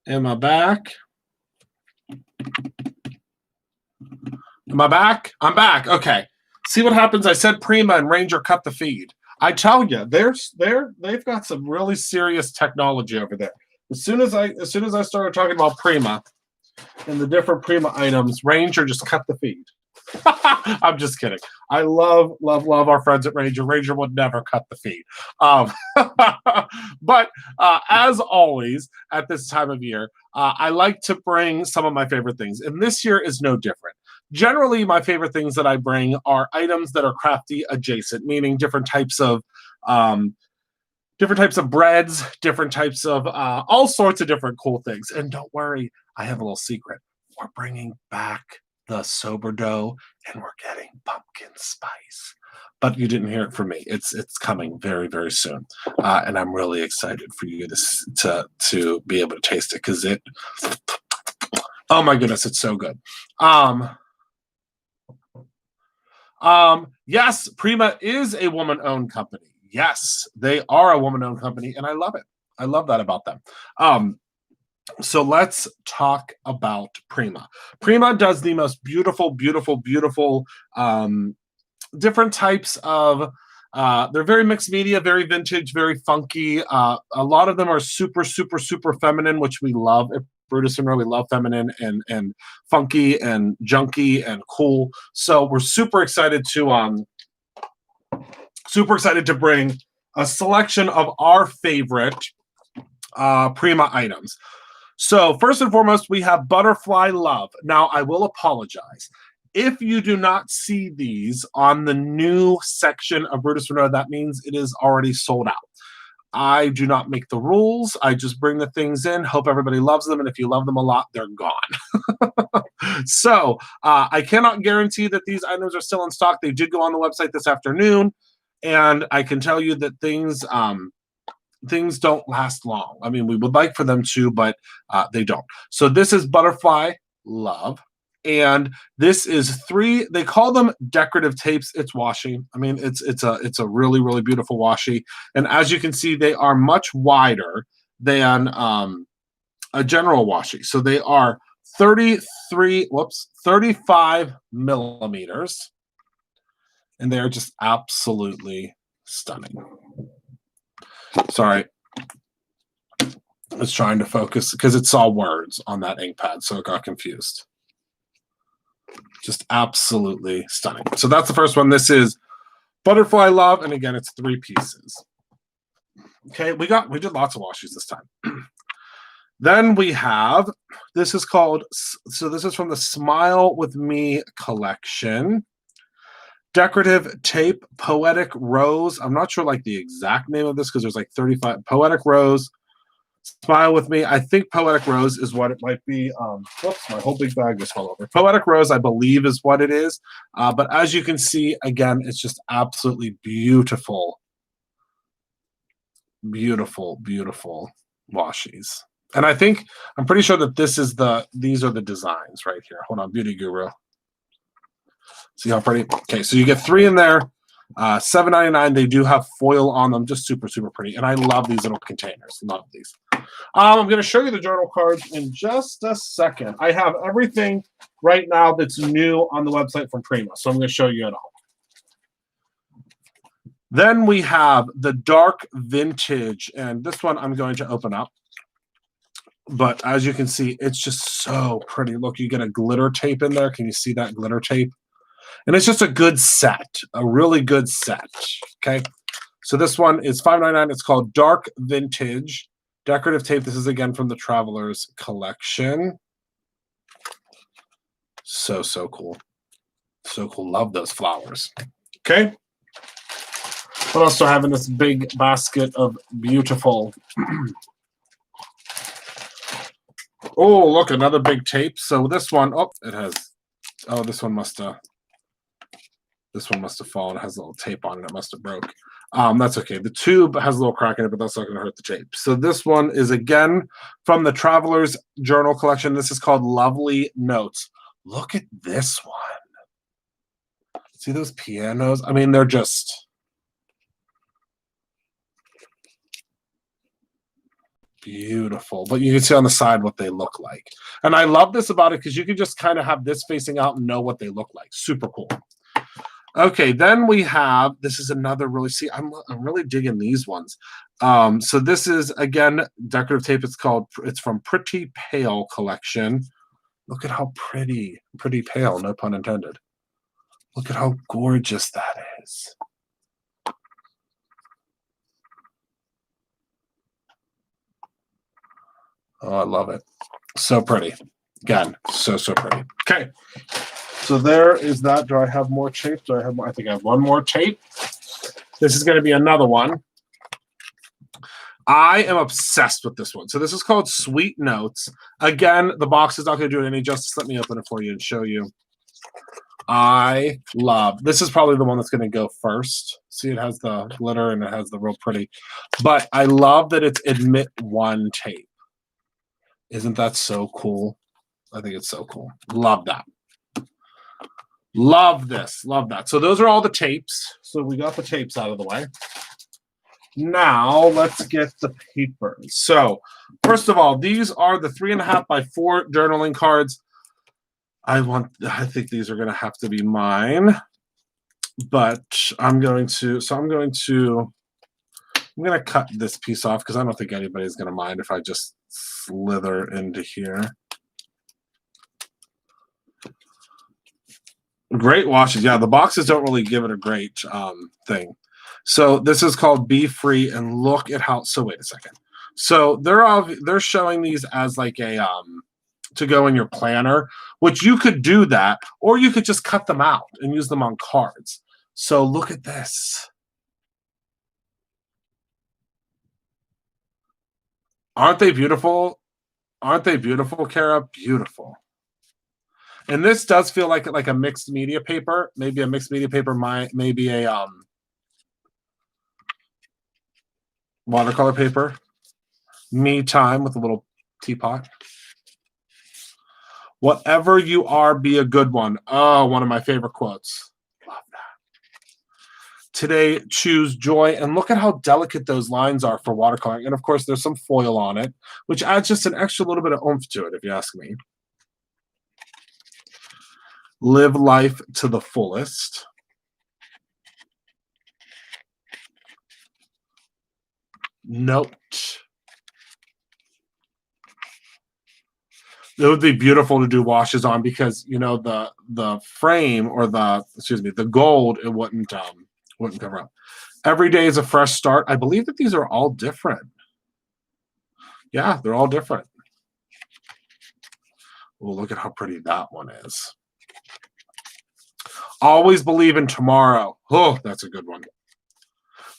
Am I back? Am I back? I'm back. Okay. See what happens? I said Prima and Ranger cut the feed. I tell you, they've got some really serious technology over there. As soon as I started talking about Prima and the different Prima items, Ranger just cut the feed. I'm just kidding. I love our friends at Ranger. Ranger would never cut the feed. But as always, at this time of year, I like to bring some of my favorite things. And this year is no different. Generally, my favorite things that I bring are items that are crafty adjacent, meaning different types of breads, different types of all sorts of different cool things. And don't worry, I have a little secret. We're bringing back the sourdough, and we're getting pumpkin spice. But you didn't hear it from me. It's coming very, very soon, and I'm really excited for you to be able to taste it because it. Oh my goodness, it's so good. Yes, Prima is a woman-owned company. Yes, they are a woman-owned company, and I love it. I love that about them. So let's talk about Prima. Prima does the most beautiful different types of they're very mixed media, very vintage, very funky. A lot of them are super feminine, which we love at Brutus and Row. We love feminine and funky and junky and cool. So we're super excited to bring a selection of our favorite Prima items. So first and foremost, we have Butterfly Love. Now, I will apologize. If you do not see these on the new section of Brutus Renault, that means it is already sold out. I do not make the rules. I just bring the things in, hope everybody loves them, and if you love them a lot, they're gone. So I cannot guarantee that these items are still in stock. They did go on the website this afternoon, and I can tell you that things don't last long. I mean, we would like for them to, but they don't. So this is Butterfly Love. And this is they call them decorative tapes. It's washi. I mean, it's a really, really beautiful washi. And as you can see, they are much wider than a general washi. So they are 35 millimeters. And they are just absolutely stunning. Sorry. I was trying to focus because it saw words on that ink pad, so it got confused. Just absolutely stunning. So that's the first one. This is Butterfly Love, and again, it's 3 pieces. Okay, we did lots of washes this time. Then we have, this is called, so this is from the Smile With Me collection. Decorative Tape Poetic Rose. I'm not sure like the exact name of this because there's like 35. Poetic Rose. Smile With Me. I think Poetic Rose is what it might be. Whoops, my whole big bag just fell over. Poetic Rose, I believe, is what it is. But as you can see, again, it's just absolutely beautiful. Beautiful, beautiful washies. And I'm pretty sure that these are the designs right here. Hold on, Beauty Guru. See how pretty? Okay, so you get 3 in there. $7.99. They do have foil on them, just super, super pretty. And I love these little containers. Love these. I'm going to show you the journal cards in just a second. I have everything right now that's new on the website from Prima, so I'm going to show you it all. Then we have the Dark Vintage, and this one I'm going to open up. But as you can see, it's just so pretty. Look, you get a glitter tape in there. Can you see that glitter tape? And it's just a good set, a really good set. Okay, so this one is $5.99. It's called Dark Vintage Decorative Tape. This is again from the Travelers collection. So cool. So cool. Love those flowers. Okay. What else do I have in this big basket of beautiful? Oh, look, another big tape. So this one, this one must have fallen. It has a little tape on it. It must have broke. That's okay. The tube has a little crack in it, but that's not going to hurt the tape. So this one is, again, from the Traveler's Journal collection. This is called Lovely Notes. Look at this one. See those pianos? I mean, they're just beautiful. But you can see on the side what they look like. And I love this about it because you can just kind of have this facing out and know what they look like. Super cool. Okay, then we have, this is another really, I'm really digging these ones. So this is, again, decorative tape. It's from Pretty Pale collection. Look at how pretty pale, no pun intended. Look at how gorgeous that is. Oh, I love it. So pretty. Again, so pretty. Okay. So there is that. Do I have more tape? Do I have more? I think I have one more tape. This is going to be another one. I am obsessed with this one. So this is called Sweet Notes. Again, the box is not going to do it any justice. Let me open it for you and show you. This is probably the one that's going to go first. See, it has the glitter and it has the real pretty. But I love that it's Admit One tape. Isn't that so cool? I think it's so cool. Love that. Love this. Love that. So those are all the tapes. So we got the tapes out of the way. Now let's get the papers. So first of all, these are the 3.5 by 4 journaling cards. I think these are going to have to be mine, but I'm going to cut this piece off because I don't think anybody's going to mind if I just slither into here. Great washes. Yeah, the boxes don't really give it a great thing. So this is called Be Free, and look at how. So wait a second. So they're showing these as like a to go in your planner, which you could do that, or you could just cut them out and use them on cards. So look at this. Aren't they beautiful? Aren't they beautiful, Kara? Beautiful. And this does feel like a mixed media paper, maybe a mixed media paper, maybe a watercolor paper. Me time with a little teapot. Whatever you are, be a good one. Oh, one of my favorite quotes. Love that. Today, choose joy. And look at how delicate those lines are for watercoloring. And of course, there's some foil on it, which adds just an extra little bit of oomph to it, if you ask me. Live life to the fullest. Note. It would be beautiful to do washes on because, you know, the frame or the gold, it wouldn't Wouldn't cover up. Every day is a fresh start. I believe that these are all different. Yeah, they're all different. Oh, look at how pretty that one is. Always believe in tomorrow. Oh, that's a good one.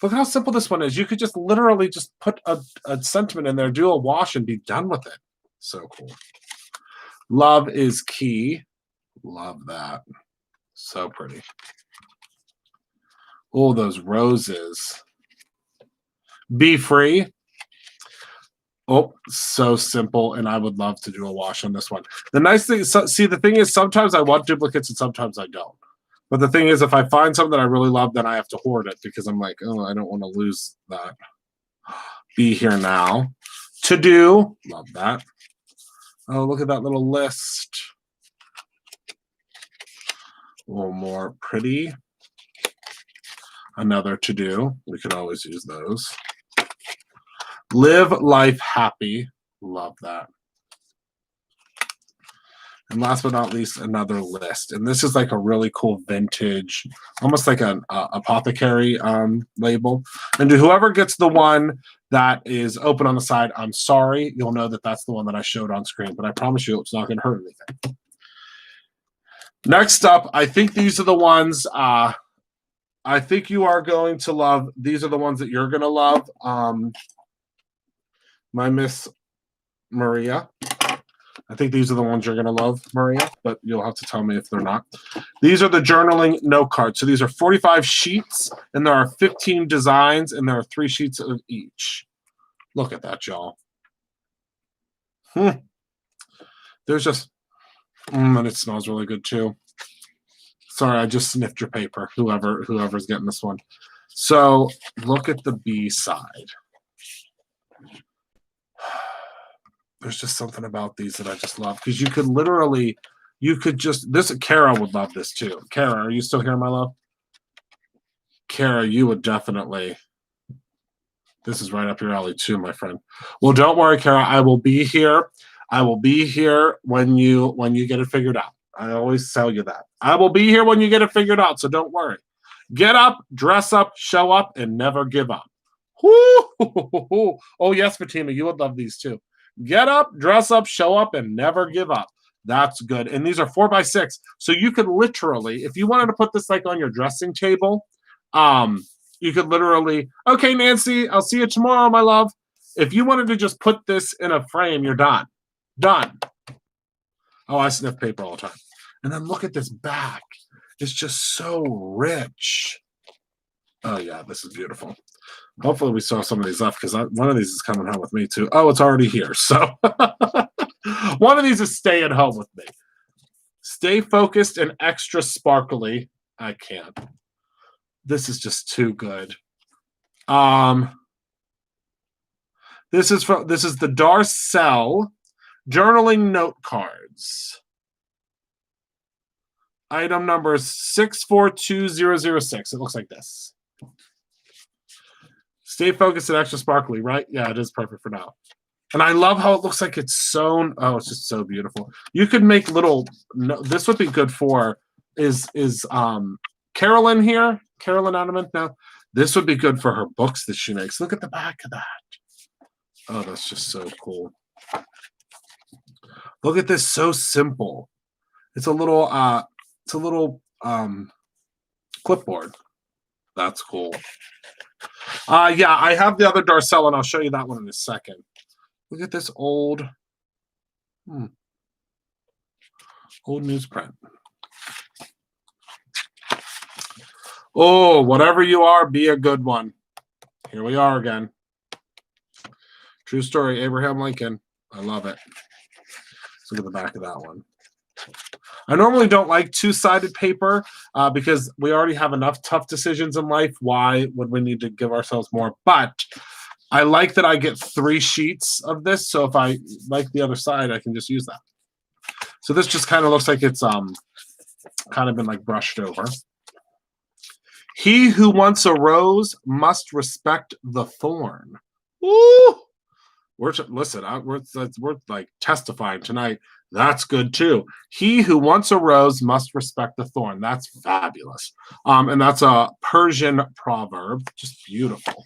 Look how simple this one is. You could just literally just put a sentiment in there, do a wash, and be done with it. So cool. Love is key. Love that. So pretty. Oh, those roses. Be free. Oh, so simple, and I would love to do a wash on this one. The nice thing, see, the thing is, sometimes I want duplicates and sometimes I don't. But the thing is, if I find something that I really love, then I have to hoard it because I'm like, oh, I don't want to lose that. Be here now. To do, love that. Oh, look at that little list. A little more pretty. Another to do. We could always use those. Live life happy. Love that. And last but not least, another list. And this is like a really cool vintage, almost like an apothecary label. And to whoever gets the one that is open on the side, I'm sorry. You'll know that that's the one that I showed on screen. But I promise you it's not going to hurt anything. Next up, I think these are the ones I think you are going to love. These are the ones that you're going to love. My Miss Maria. I think these are the ones you're going to love, Maria, but you'll have to tell me if they're not. These are the journaling note cards. So these are 45 sheets, and there are 15 designs, and there are 3 sheets of each. Look at that, y'all. There's just, and it smells really good too. Sorry, I just sniffed your paper, whoever's getting this one. So look at the B side. There's just something about these that I just love because you could literally, Kara would love this too. Kara, are you still here, my love? Kara, you would definitely. This is right up your alley too, my friend. Well, don't worry, Kara. I will be here. I will be here when you get it figured out. I always tell you that. I will be here when you get it figured out, so don't worry. Get up, dress up, show up, and never give up. Woo! Oh, yes, Fatima, you would love these too. Get up, dress up, show up, and never give up. That's good. And these are 4x6. So you could literally, if you wanted to put this like on your dressing table, you could literally, okay, Nancy, I'll see you tomorrow, my love. If you wanted to just put this in a frame, you're done. Done. Oh, I sniff paper all the time. And then look at this back. It's just so rich. Oh, yeah, this is beautiful. Hopefully we saw some of these left because one of these is coming home with me too. Oh, it's already here. So one of these is staying home with me. Stay focused and extra sparkly. I can't. This is just too good. This is the Darcel journaling note cards. Item number 642006. It looks like this. Stay focused and extra sparkly, right? Yeah, it is perfect for now. And I love how it looks like it's sewn. Oh, it's just so beautiful. You could make little. This would be good for is Carolyn here? Carolyn Adamant? No, this would be good for her books that she makes. Look at the back of that. Oh, that's just so cool. Look at this, so simple. It's a little clipboard. That's cool. Yeah, I have the other Darcel, and I'll show you that one in a second. Look at this old newsprint. Oh, whatever you are, be a good one. Here we are again. True story, Abraham Lincoln. I love it. Let's look at the back of that one. I normally don't like two-sided paper because we already have enough tough decisions in life. Why would we need to give ourselves more? But I like that I get 3 sheets of this, so if I like the other side, I can just use that. So this just kind of looks like it's kind of been like brushed over. He who wants a rose must respect the thorn. Woo! We're like testifying tonight. That's good too. He who wants a rose must respect the thorn. That's fabulous. And that's a Persian proverb. Just beautiful.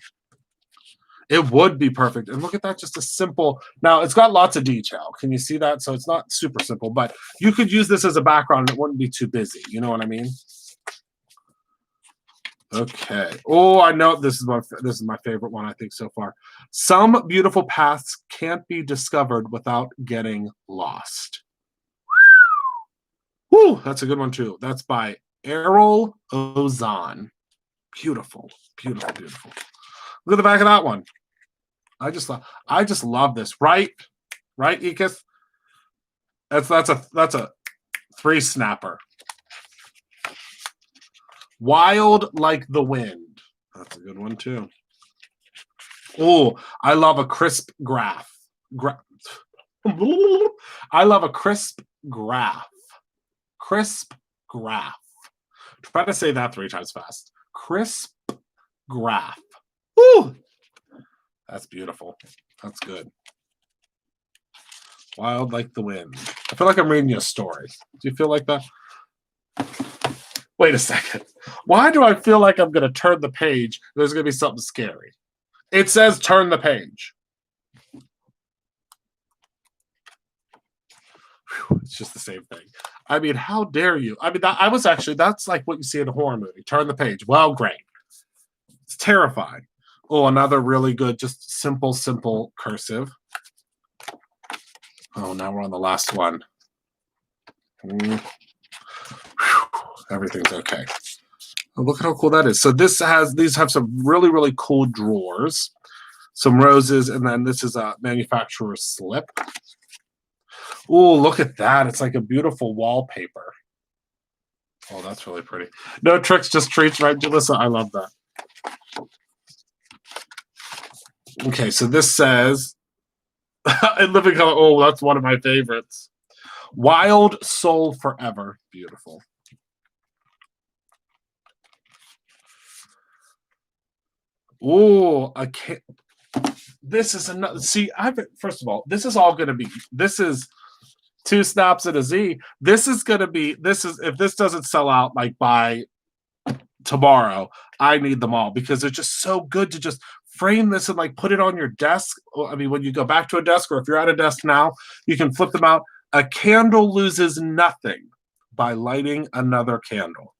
It would be perfect. And look at that, just a simple. Now, it's got lots of detail. Can you see that? So it's not super simple, but you could use this as a background and it wouldn't be too busy. You know what I mean? Okay. Oh, I know this is my favorite one, I think, so far. Some beautiful paths can't be discovered without getting lost. Woo, that's a good one too. That's by Errol Ozan. Beautiful, beautiful, beautiful. Look at the back of that one. I just love this. Right, Ekith? That's a three snapper. Wild like the wind. That's a good one too. Oh, I love a crisp graph. I love a crisp graph. Crisp graph. Try to say that 3 times fast. Crisp graph. Woo! That's beautiful. That's good. Wild like the wind. I feel like I'm reading you a story. Do you feel like that? Wait a second. Why do I feel like I'm going to turn the page? There's going to be something scary. It says turn the page. Whew, it's just the same thing. I mean, how dare you? I mean, that's like what you see in a horror movie. Turn the page. Well, great. It's terrifying. Oh, another really good, just simple cursive. Oh, now we're on the last one. Everything's okay. Oh, look at how cool that is. So these have some really cool drawers, some roses, and then this is a manufacturer's slip. Oh, look at that. It's like a beautiful wallpaper. Oh, that's really pretty. No tricks, just treats, right, Jalissa? I love that. Okay, so this says, in living color, oh, that's one of my favorites. Wild soul forever. Beautiful. Oh, this is another. See, first of all, this is all going to be. This is 2 snaps and a Z. This is going to be. This is if this doesn't sell out like by tomorrow, I need them all because they're just so good to just frame this and like put it on your desk. I mean, when you go back to a desk or if you're at a desk now, you can flip them out. A candle loses nothing by lighting another candle.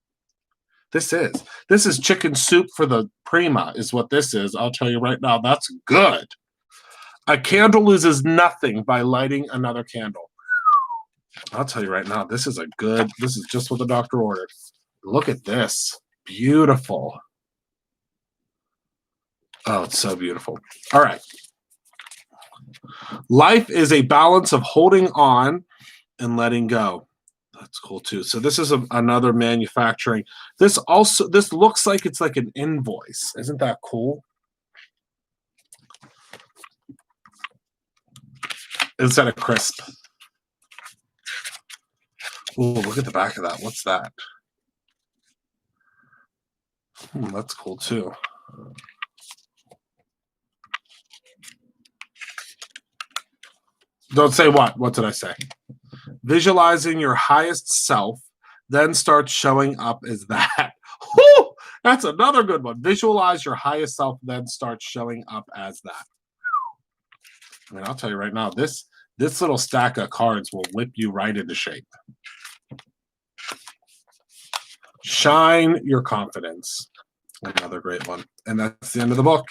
This is chicken soup for the Prima is what this is. I'll tell you right now, that's good. A candle loses nothing by lighting another candle. I'll tell you right now, this is just what the doctor ordered. Look at this. Beautiful. Oh, it's so beautiful. All right. Life is a balance of holding on and letting go. That's cool too. So this is another manufacturing. This looks like it's like an invoice. Isn't that cool? Instead of crisp. Oh, look at the back of that. What's that? That's cool too. Don't say what. What did I say? Visualizing your highest self, then start showing up as that. Woo! That's another good one. Visualize your highest self, then start showing up as that. I mean, I'll tell you right now, this little stack of cards will whip you right into shape. Shine your confidence. Another great one. And that's the end of the book.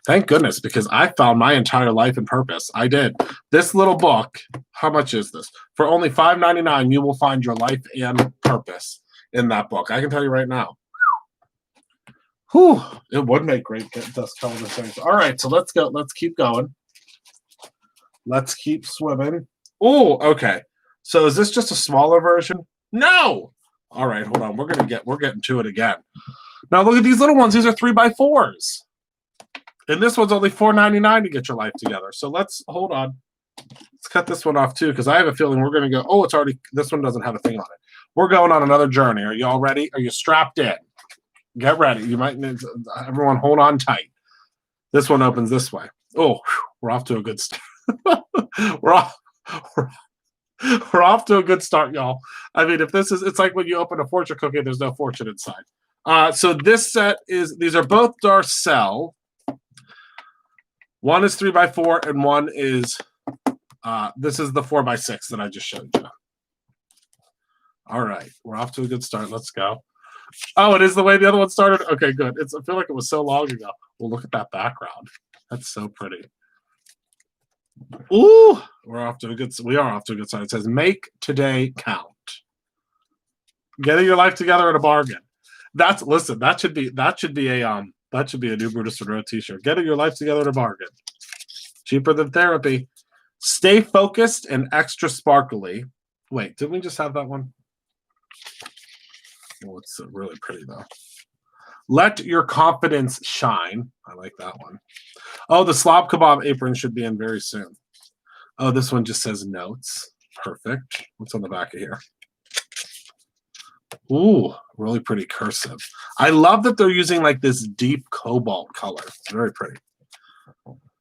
Thank goodness, because I found my entire life and purpose. I did. This little book, how much is this? For only $5.99, you will find your life and purpose in that book. I can tell you right now. Whew, it would make great dust color things. All right, so let's go. Let's keep going. Let's keep swimming. Oh, okay. So is this just a smaller version? No. All right, hold on. We're getting to it again. Now look at these little ones. These are 3x4s. And this one's only $4.99 to get your life together. So hold on. Let's cut this one off too, because I have a feeling we're going to go, oh, this one doesn't have a thing on it. We're going on another journey. Are you all ready? Are you strapped in? Get ready. You might need everyone hold on tight. This one opens this way. Oh, we're off to a good start. We're off to a good start, y'all. I mean, if this is, it's like when you open a fortune cookie, there's no fortune inside. So this set is, these are both Darcel. One is 3x4 and one is, this is the 4x6 that I just showed you. All right, we're off to a good start. Let's go. Oh, it is the way the other one started? Okay, good. I feel like it was so long ago. Well, look at that background. That's so pretty. Ooh, we are off to a good start. It says, make today count. Getting your life together at a bargain. Listen, that should be a new Brutus Monroe t-shirt. Getting your life together at a bargain. Cheaper than therapy. Stay focused and extra sparkly. Wait, didn't we just have that one? Oh, it's really pretty though. Let your confidence shine. I like that one. Oh, the slob kebab apron should be in very soon. Oh, this one just says notes. Perfect. What's on the back of here? Ooh, really pretty cursive. I love that they're using like this deep cobalt color. It's very pretty.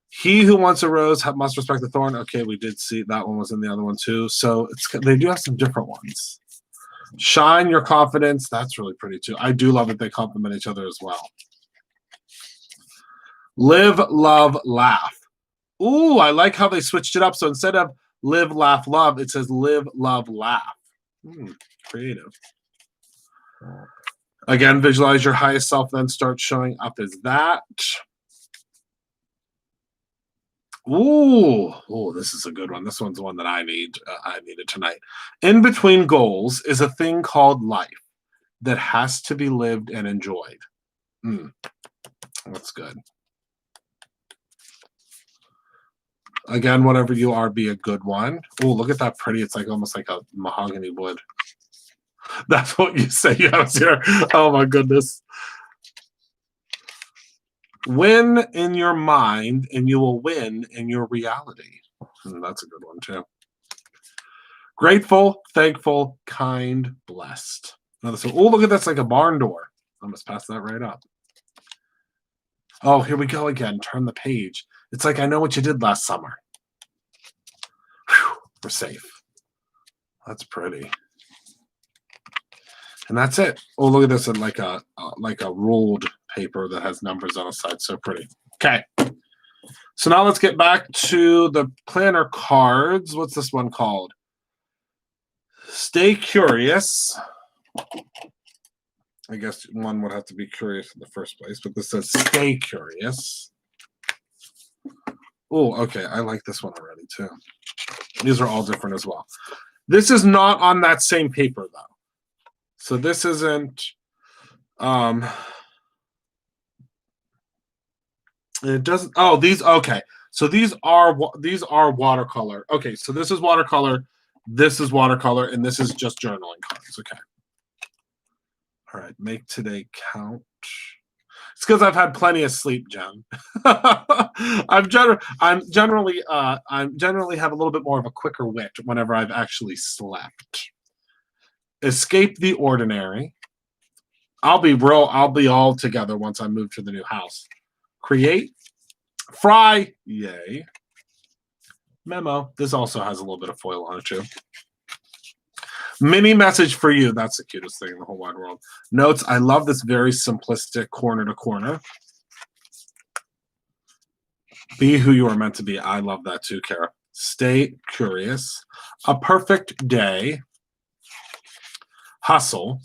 He who wants a rose must respect the thorn. Okay, we did see that one was in the other one too. So they do have some different ones. Shine your confidence. That's really pretty too. I do love that they complement each other as well. Live, love, laugh. Ooh, I like how they switched it up. So instead of live, laugh, love, it says live, love, laugh. Creative. Again, visualize your highest self, then start showing up as that. Ooh, this is a good one. This one's the one that I needed tonight. In between goals is a thing called life that has to be lived and enjoyed. That's good. Again, whatever you are, be a good one. Oh, look at that pretty. It's like almost like a mahogany wood. That's what you say you have here. Oh my goodness. Win in your mind and you will win in your reality. That's a good one too. Grateful, thankful, kind, blessed. Oh, look at that's like a barn door. I must pass that right up. Oh, here we go again. Turn the page. It's like I know what you did last summer. Whew, we're safe. That's pretty. And that's it. Oh, look at this in like a rolled paper that has numbers on the side. So pretty. Okay. So now let's get back to the planner cards. What's this one called? Stay curious. I guess one would have to be curious in the first place, but this says stay curious. Oh, okay. I like this one already too. These are all different as well. This is not on that same paper though. So this isn't, it doesn't, oh, okay. So these are watercolor. Okay, so this is watercolor, and this is just journaling cards. Okay. All right, make today count. It's because I've had plenty of sleep, Jen. I'm generally have a little bit more of a quicker wit whenever I've actually slept. Escape the ordinary. I'll be all together once I move to the new house. Create. Fry. Yay. Memo. This also has a little bit of foil on it too. Mini message for you. That's the cutest thing in the whole wide world. Notes. I love this very simplistic corner to corner. Be who you are meant to be. I love that too, Kara. Stay curious. A perfect day. Hustle,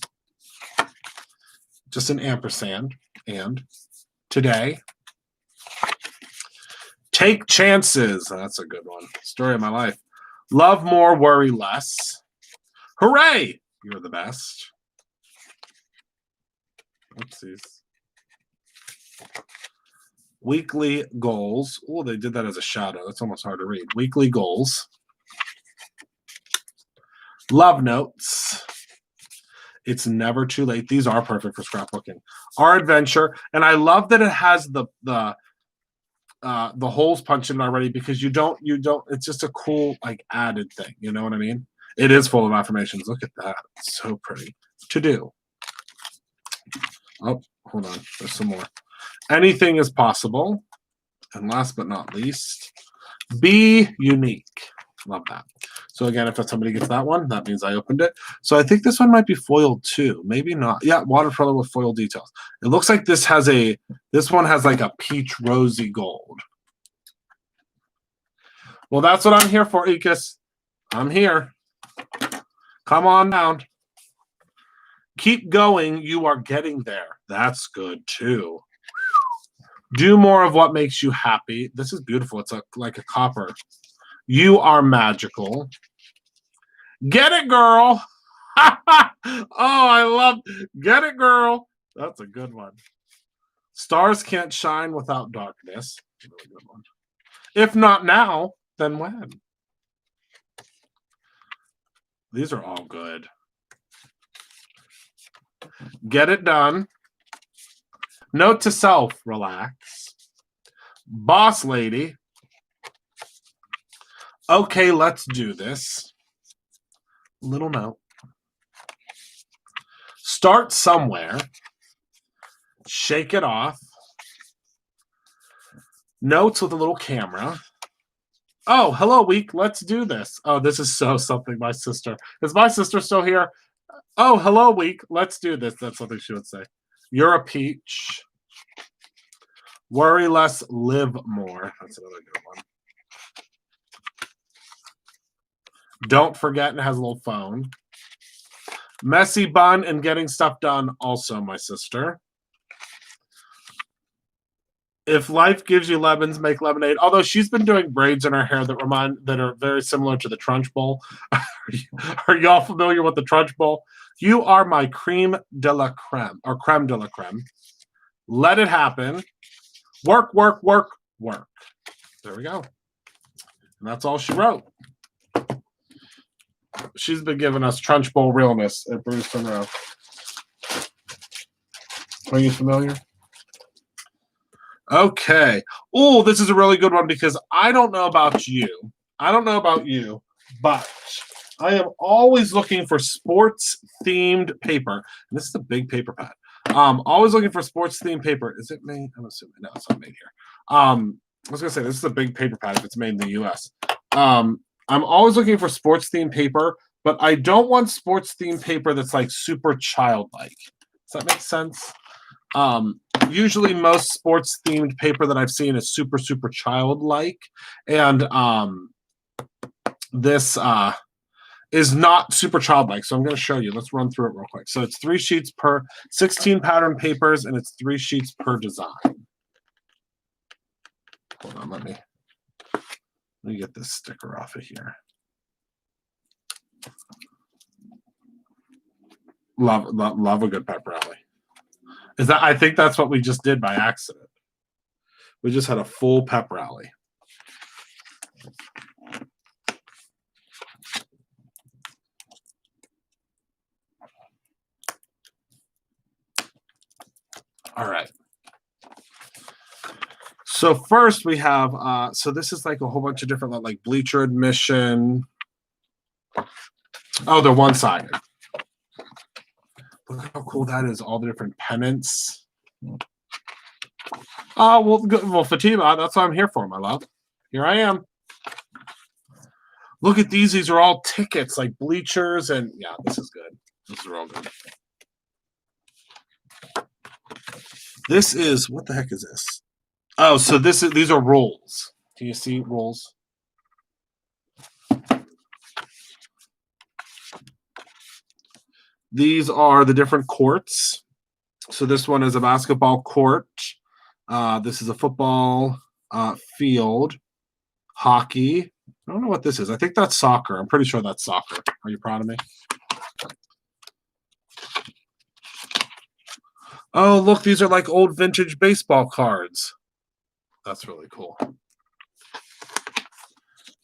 just an ampersand, and today, take chances. That's a good one. Story of my life. Love more, worry less. Hooray! You're the best. Oopsies. Weekly goals. Oh, they did that as a shadow. That's almost hard to read. Weekly goals. Love notes. It's never too late. These are perfect for scrapbooking. Our adventure, and I love that it has the holes punched in already because you don't. It's just a cool like added thing. You know what I mean? It is full of affirmations. Look at that. It's so pretty. To do. Oh, hold on. There's some more. Anything is possible. And last but not least, be unique. Love that. So again, if somebody gets that one, that means I opened it. So I think this one might be foiled too. Maybe not. Yeah, watercolor with foil details. It looks like this one has like a peach rosy gold. Well, that's what I'm here for, Ikas. I'm here. Come on down. Keep going. You are getting there. That's good too. Do more of what makes you happy. This is beautiful. It's like a copper. You are magical. Get it, girl. Oh, I love get it, girl. That's a good one. Stars can't shine without darkness. Really good one. If not now, then when? These are all good. Get it done. Note to self, relax. Boss lady. Okay, let's do this. Little note. Start somewhere. Shake it off. Notes with a little camera. Oh, hello, week. Let's do this. Oh, this is so something, my sister. Is my sister still here? Oh, hello, week. Let's do this. That's something she would say. You're a peach. Worry less, live more. That's another good one. Don't forget, and has a little phone. Messy bun and getting stuff done, also my sister. If life gives you lemons, make lemonade. Although she's been doing braids in her hair that are very similar to the Trunch Bowl. Are y'all familiar with the Trunch Bowl? You are my creme de la creme, or creme de la creme. Let it happen. Work, work, work, work. There we go. And that's all she wrote. She's been giving us Trunch Bowl realness at Bruce Monroe. Are you familiar? Okay. Oh, this is a really good one because I don't know about you. But I am always looking for sports-themed paper. And this is a big paper pad. Always looking for sports-themed paper. Is it made? I'm assuming. No, it's not made here. I was going to say, this is a big paper pad if it's made in the U.S. I'm always looking for sports-themed paper, but I don't want sports-themed paper that's like super childlike. Does that make sense? Usually most sports themed paper that I've seen is super, super childlike. And this is not super childlike. So I'm going to show you. Let's run through it real quick. So it's 3 sheets per 16 pattern papers, and it's 3 sheets per design. Hold on, let me get this sticker off of here. Love a good pep rally. I think that's what we just did by accident. We just had a full pep rally. All right. So first we have, so this is like a whole bunch of different, like bleacher admission. Oh, they're one-sided. Look how cool that is, all the different pennants. Oh, well, Fatima, that's what I'm here for, my love. Here I am. Look at these. These are all tickets, like bleachers, and yeah, this is good. This is real good. This is, what the heck is this? Oh, so these are rolls. Can you see rolls? These are the different courts. So this one is a basketball court. This is a football field. Hockey. I don't know what this is. I think that's soccer. I'm pretty sure that's soccer. Are you proud of me? Oh, look, these are like old vintage baseball cards. That's really cool.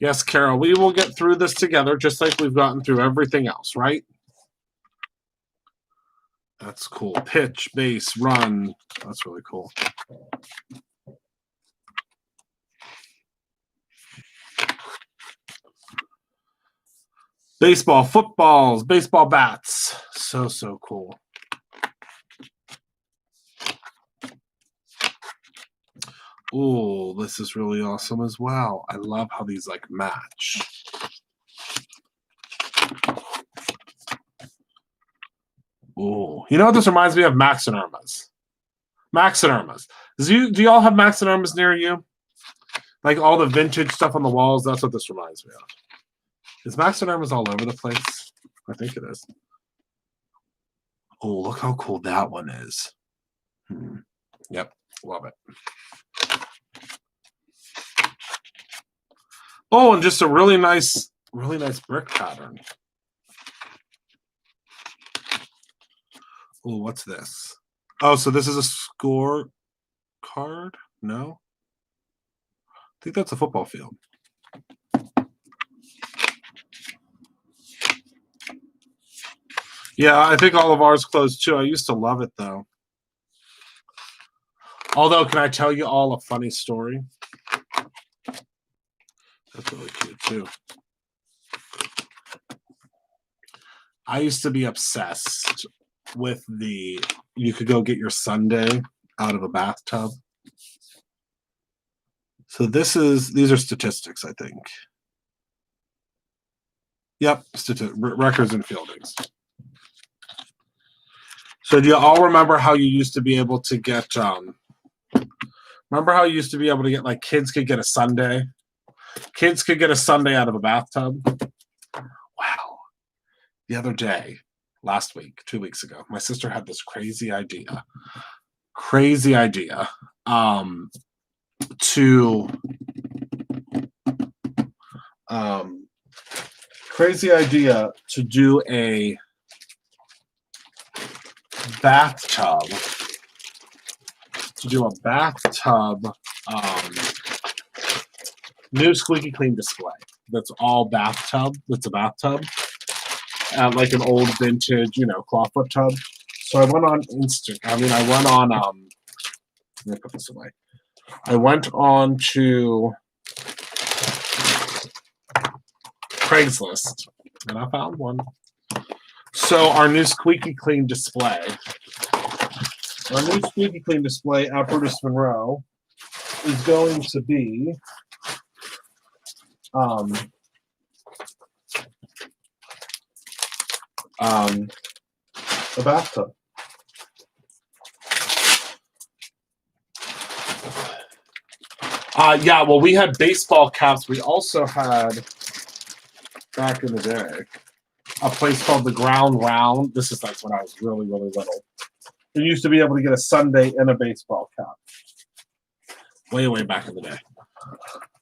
Yes, Carol, we will get through this together just like we've gotten through everything else, right? That's cool. Pitch, base, run. That's really cool. Baseball, footballs, baseball bats. So cool. Oh, this is really awesome as well. I love how these like match. Ooh. You know what this reminds me of? Max and Irma's. Max and Irma's. Do y'all have Max and Irma's near you? Like all the vintage stuff on the walls? That's what this reminds me of. Is Max and Irma's all over the place? I think it is. Oh, look how cool that one is. Yep, love it. Oh, and just a really nice brick pattern. Oh, what's this? Oh, so this is a score card? No? I think that's a football field. Yeah, I think all of ours closed too. I used to love it though. Although, can I tell you all a funny story? That's really cute too. I used to be obsessed with you could go get your sundae out of a bathtub. So these are statistics, I think. Yep, records and fieldings. So do you all remember how you used to be able to get remember how you used to be able to get, like, kids could get a sundae? Kids could get a sundae out of a bathtub. Wow. The other day, last week, 2 weeks ago, my sister had this crazy idea to do a bathtub new squeaky clean display that's all bathtub. That's a bathtub, like an old vintage, clawfoot tub. So I went on let me put this away. I went on to Craigslist and I found one. So our new squeaky clean display at Brutus Monroe is going to be a bathtub. Yeah, well, we had baseball caps. We also had, back in the day, a place called the Ground Round. That's when I was really, really little. You used to be able to get a sundae and a baseball cap. Way, way back in the day.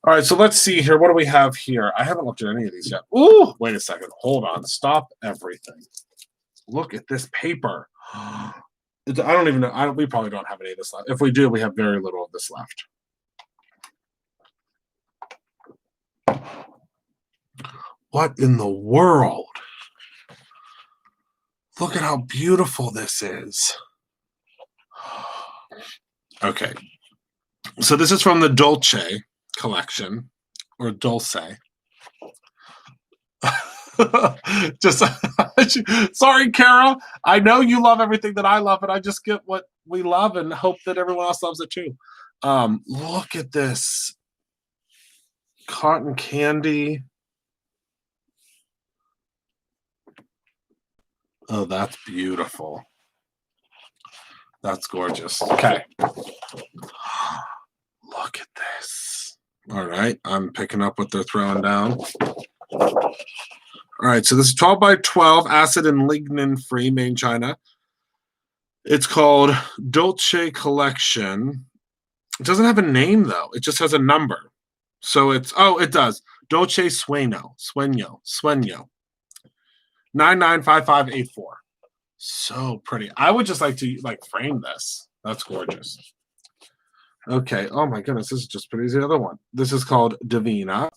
All right, so let's see here. What do we have here? I haven't looked at any of these yet. Ooh, wait a second. Hold on. Stop everything. Look at this paper. I don't even know. We probably don't have any of this left. If we do, we have very little of this left. What in the world? Look at how beautiful this is. Okay. So this is from the Dolce collection, or Dulce. Just sorry, Kara. I know you love everything that I love, and I just get what we love and hope that everyone else loves it too. Look at this cotton candy. Oh, that's beautiful. That's gorgeous. Okay. Look at this. All right. I'm picking up what they're throwing down. All right. So this is 12 by 12, acid and lignin free, made in China. It's called Dolce Collection. It doesn't have a name, though. It just has a number. So it does. Dolce Sueño. 995584. So pretty. I would just like to frame this. That's gorgeous. Okay. Oh my goodness, this is just pretty as the other one. This is called Divina.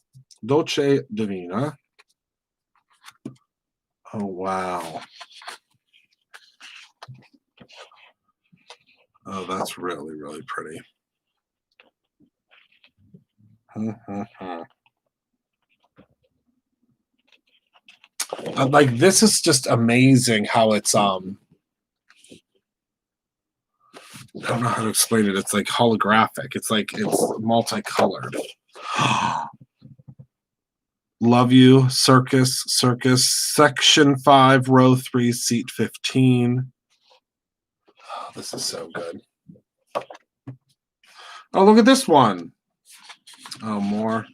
Dolce Divina. Oh wow. Oh, that's really, really pretty. Like, this is just amazing how it's I don't know how to explain it. It's like holographic. It's multicolored. Love you, Circus, Circus, Section 5, Row 3, Seat 15. Oh, this is so good. Oh, look at this one. Oh, more.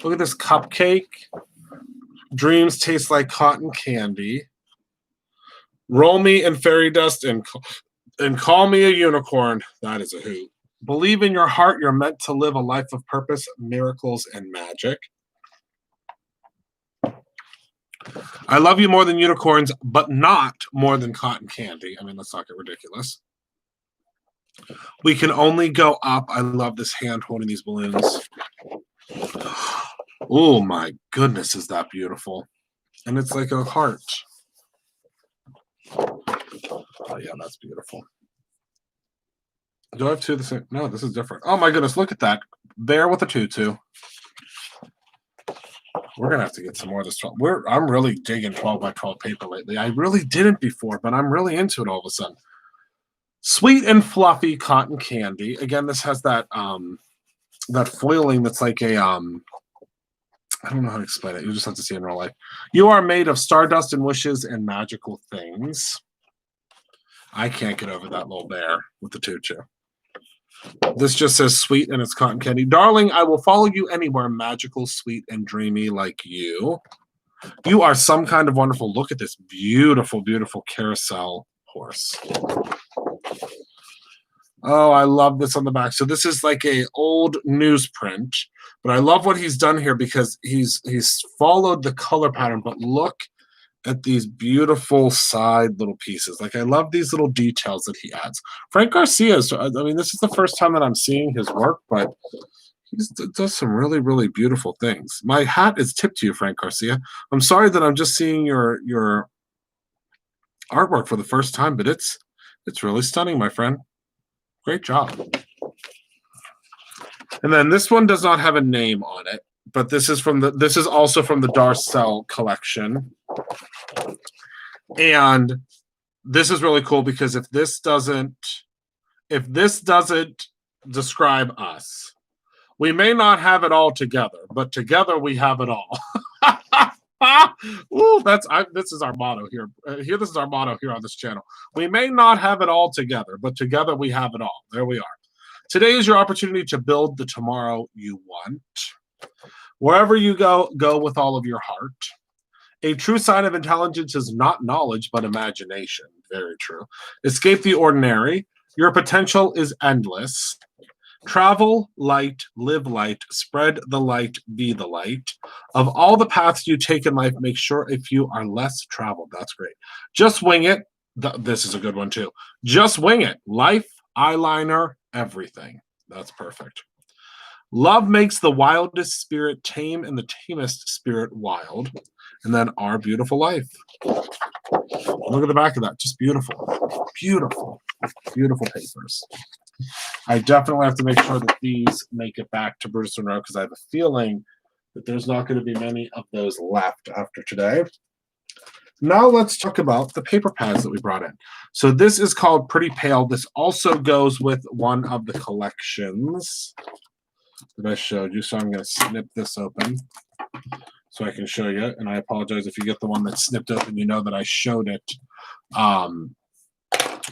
Look at this cupcake. Dreams taste like cotton candy. Roll me in fairy dust and call me a unicorn. That is a hoot. Believe in your heart you're meant to live a life of purpose, miracles, and magic. I love you more than unicorns, but not more than cotton candy. I mean, let's not get ridiculous. We can only go up. I love this hand holding these balloons. Oh my goodness, is that beautiful? And it's like a heart. Oh yeah, that's beautiful. Do I have two of the same? No, this is different. Oh my goodness, look at that. Bear with a tutu. We're gonna have to get some more of this 12. I'm really digging 12 by 12 paper lately. I really didn't before, but I'm really into it all of a sudden. Sweet and fluffy cotton candy. Again, this has that that foiling that's like a I don't know how to explain it. You just have to see it in real life. You are made of stardust and wishes and magical things. I can't get over that little bear with the tutu. This just says sweet and it's cotton candy. Darling, I will follow you anywhere magical, sweet, and dreamy like you. You are some kind of wonderful. Look at this beautiful, beautiful carousel horse. Oh, I love this on the back. So this is like a old newsprint, but I love what he's done here because he's followed the color pattern, but look at these beautiful side little pieces. Like I love these little details that he adds. Frank Garcia, I mean, this is the first time that I'm seeing his work, but he does some really, really beautiful things. My hat is tipped to you, Frank Garcia. I'm sorry that I'm just seeing your artwork for the first time, but it's really stunning, my friend. Great job. And then this one does not have a name on it, but this is also from the Darcel collection. And this is really cool because if this doesn't describe us, we may not have it all together, but together we have it all. Ooh, this is our motto here. This is our motto here on this channel. We may not have it all together, but together we have it all. There we are. Today is your opportunity to build the tomorrow you want. Wherever you go with all of your heart. A true sign of intelligence is not knowledge, but imagination. Very true. Escape the ordinary. Your potential is endless. Travel light, live light, spread the light, be the light. Of all the paths you take in life, make sure if you are less traveled. That's great. Just wing it. This is a good one too. Just wing it. Life, eyeliner, everything. That's perfect. Love makes the wildest spirit tame and the tamest spirit wild. And then our beautiful life. Look at the back of that. Just beautiful. Beautiful. Beautiful papers. I definitely have to make sure that these make it back to Bruce Monroe because I have a feeling that there's not going to be many of those left after today. Now let's talk about the paper pads that we brought in. So this is called Pretty Pale. This also goes with one of the collections that I showed you. So I'm going to snip this open so I can show you. And I apologize if you get the one that's snipped open. You know that I showed it on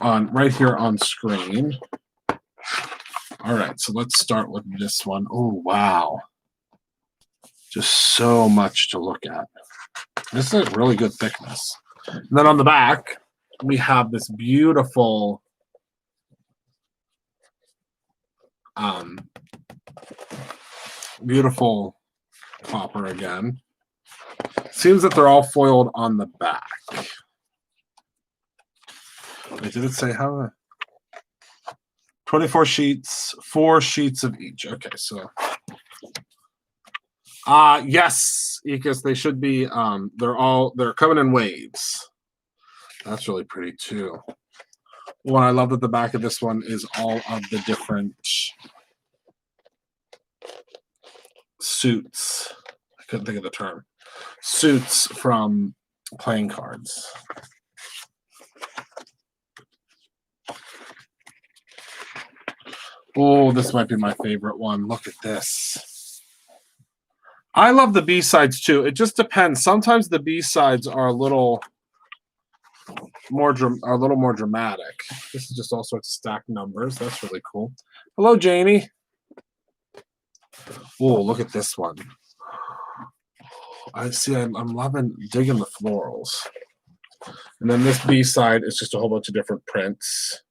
right here on screen. All right, so let's start with this one. Oh, wow. Just so much to look at. This is a really good thickness. And then on the back, we have this beautiful beautiful popper again. Seems that they're all foiled on the back. Wait, did it say how? 24 sheets, 4 sheets of each. Okay, so yes, Ekis, they should be they're coming in waves. That's really pretty too. Well, I love that the back of this one is all of the different suits. I couldn't think of the term. Suits from playing cards. Oh, this might be my favorite one. Look at this. I love the B-sides too. It just depends. Sometimes the B-sides are a little more dramatic. This is just all sorts of stacked numbers. That's really cool. Hello, Janie. Oh, look at this one. I see. I'm loving digging the florals. And then this B side is just a whole bunch of different prints.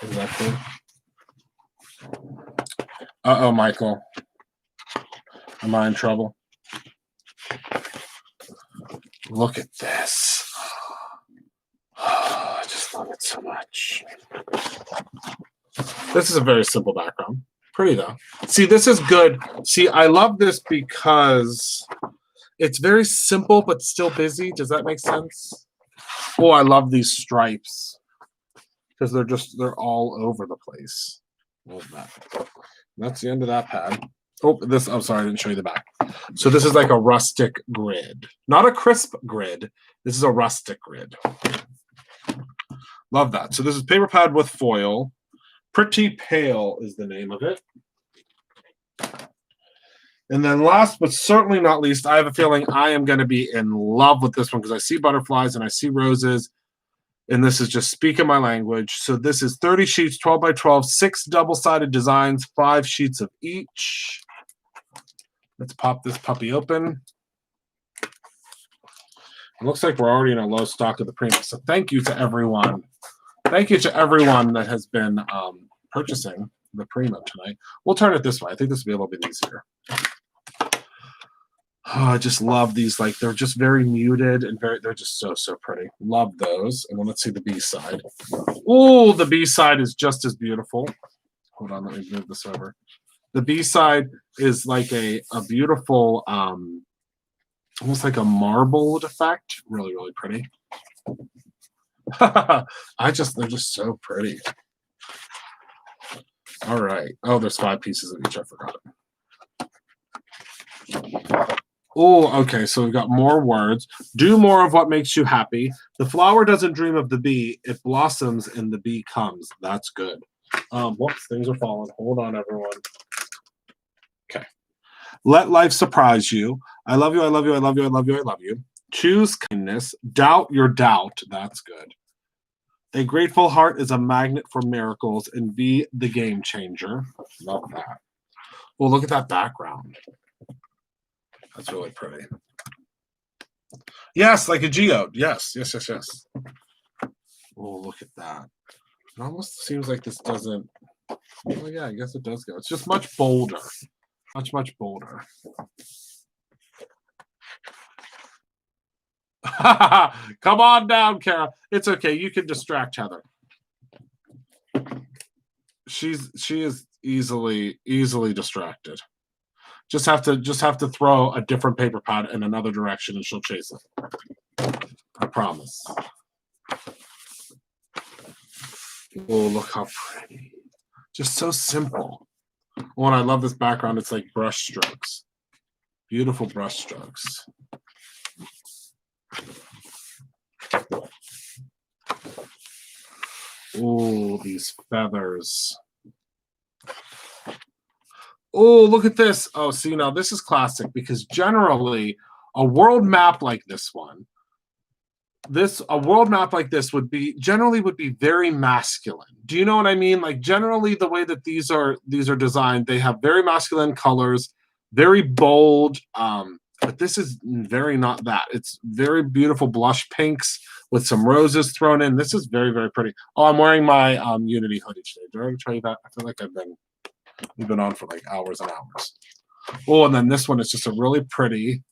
Exactly. Uh-oh, Michael. Am I in trouble? Look at this. Oh, I just love it so much. This is a very simple background. Pretty though. See, this is good. See, I love this because it's very simple but still busy. Does that make sense? Oh, I love these stripes because they're all over the place. Love that. That's the end of that pad. Oh, I'm sorry, I didn't show you the back. So this is like a rustic grid. Not a crisp grid. This is a rustic grid. Love that. So this is paper pad with foil. Pretty Pale is the name of it. And then last but certainly not least, I have a feeling I am going to be in love with this one because I see butterflies and I see roses. And this is just speaking my language. So this is 30 sheets, 12 by 12, 6 double-sided designs, 5 sheets of each. Let's pop this puppy open. It looks like we're already in a low stock of the Prima. So thank you to everyone. Thank you to everyone that has been purchasing the Prima tonight. We'll turn it this way. I think this will be a little bit easier. Oh, I just love these. Like, they're just very muted and they're just so pretty. Love those. And then let's see the B side. Oh, the B side is just as beautiful. Hold on, let me move this over. The B side is like a beautiful, almost like a marbled effect. Really, really pretty. They're just so pretty. All right. Oh, there's 5 pieces of each. I forgot it. Oh, okay. So we've got more words. Do more of what makes you happy. The flower doesn't dream of the bee. It blossoms and the bee comes. That's good. Whoops, things are falling. Hold on, everyone. Okay. Let life surprise you. I love you. I love you. I love you. I love you. I love you. Choose kindness. Doubt your doubt. That's good. A grateful heart is a magnet for miracles, and be the game changer. Love that. Well, look at that background. That's really pretty. Yes, like a geode. Yes, yes, yes, yes. Oh, look at that. It almost seems like this doesn't. Oh, yeah, I guess it does go. It's just much bolder. Much, much bolder. Come on down, Kara. It's okay. You can distract Heather. She is easily distracted. Just have to throw a different paper pad in another direction and she'll chase it. I promise. Oh, look how pretty. Just so simple. Oh, and I love this background. It's like brush strokes. Beautiful brush strokes. Oh, these feathers. Oh, look at this. Oh, see, now this is classic because generally a world map like this one, a world map like this would be very masculine. Do you know what I mean? Like generally the way that these are designed, they have very masculine colors, very bold, but this is very not that. It's very beautiful blush pinks with some roses thrown in. This is very, very pretty. Oh, I'm wearing my Unity hoodie today. Did I already tell you that? I feel like we've been on for like hours and hours. Oh, and then this one is just a really pretty.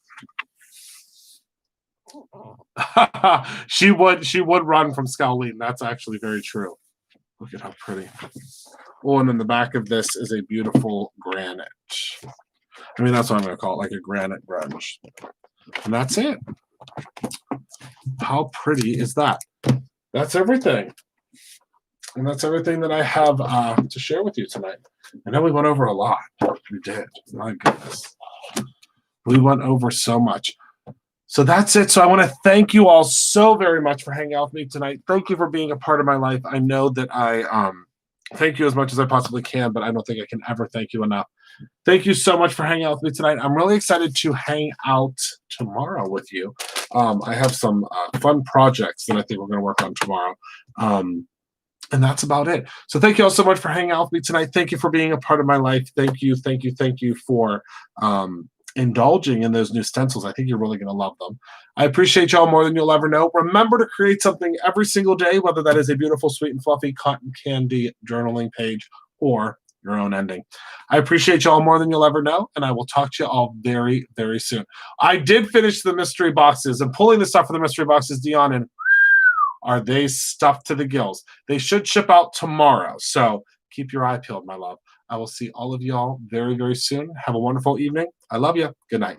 she would run from Scowleen. That's actually very true. Look at how pretty. Oh, and then the back of this is a beautiful granite. I mean, that's what I'm going to call it, like a granite grunge. And that's it. How pretty is that? That's everything. And that's everything that I have to share with you tonight. I know we went over a lot. We did. My goodness. We went over so much. So that's it. So I want to thank you all so very much for hanging out with me tonight. Thank you for being a part of my life. I know that I thank you as much as I possibly can, but I don't think I can ever thank you enough. Thank you so much for hanging out with me tonight. I'm really excited to hang out tomorrow with you. I have some fun projects that I think we're going to work on tomorrow. Um, and that's about it. So thank you all so much for hanging out with me tonight. Thank you for being a part of my life. Thank you for indulging in those new stencils. I think you're really going to love them. I appreciate y'all more than you'll ever know. Remember to create something every single day, whether that is a beautiful, sweet, and fluffy cotton candy journaling page or your own ending. I appreciate y'all more than you'll ever know, and I will talk to you all very, very soon. I did finish the mystery boxes. I'm pulling the stuff for the mystery boxes, Dion, and are they stuffed to the gills? They should ship out tomorrow. So keep your eye peeled, my love. I will see all of y'all very, very soon. Have a wonderful evening. I love you. Good night.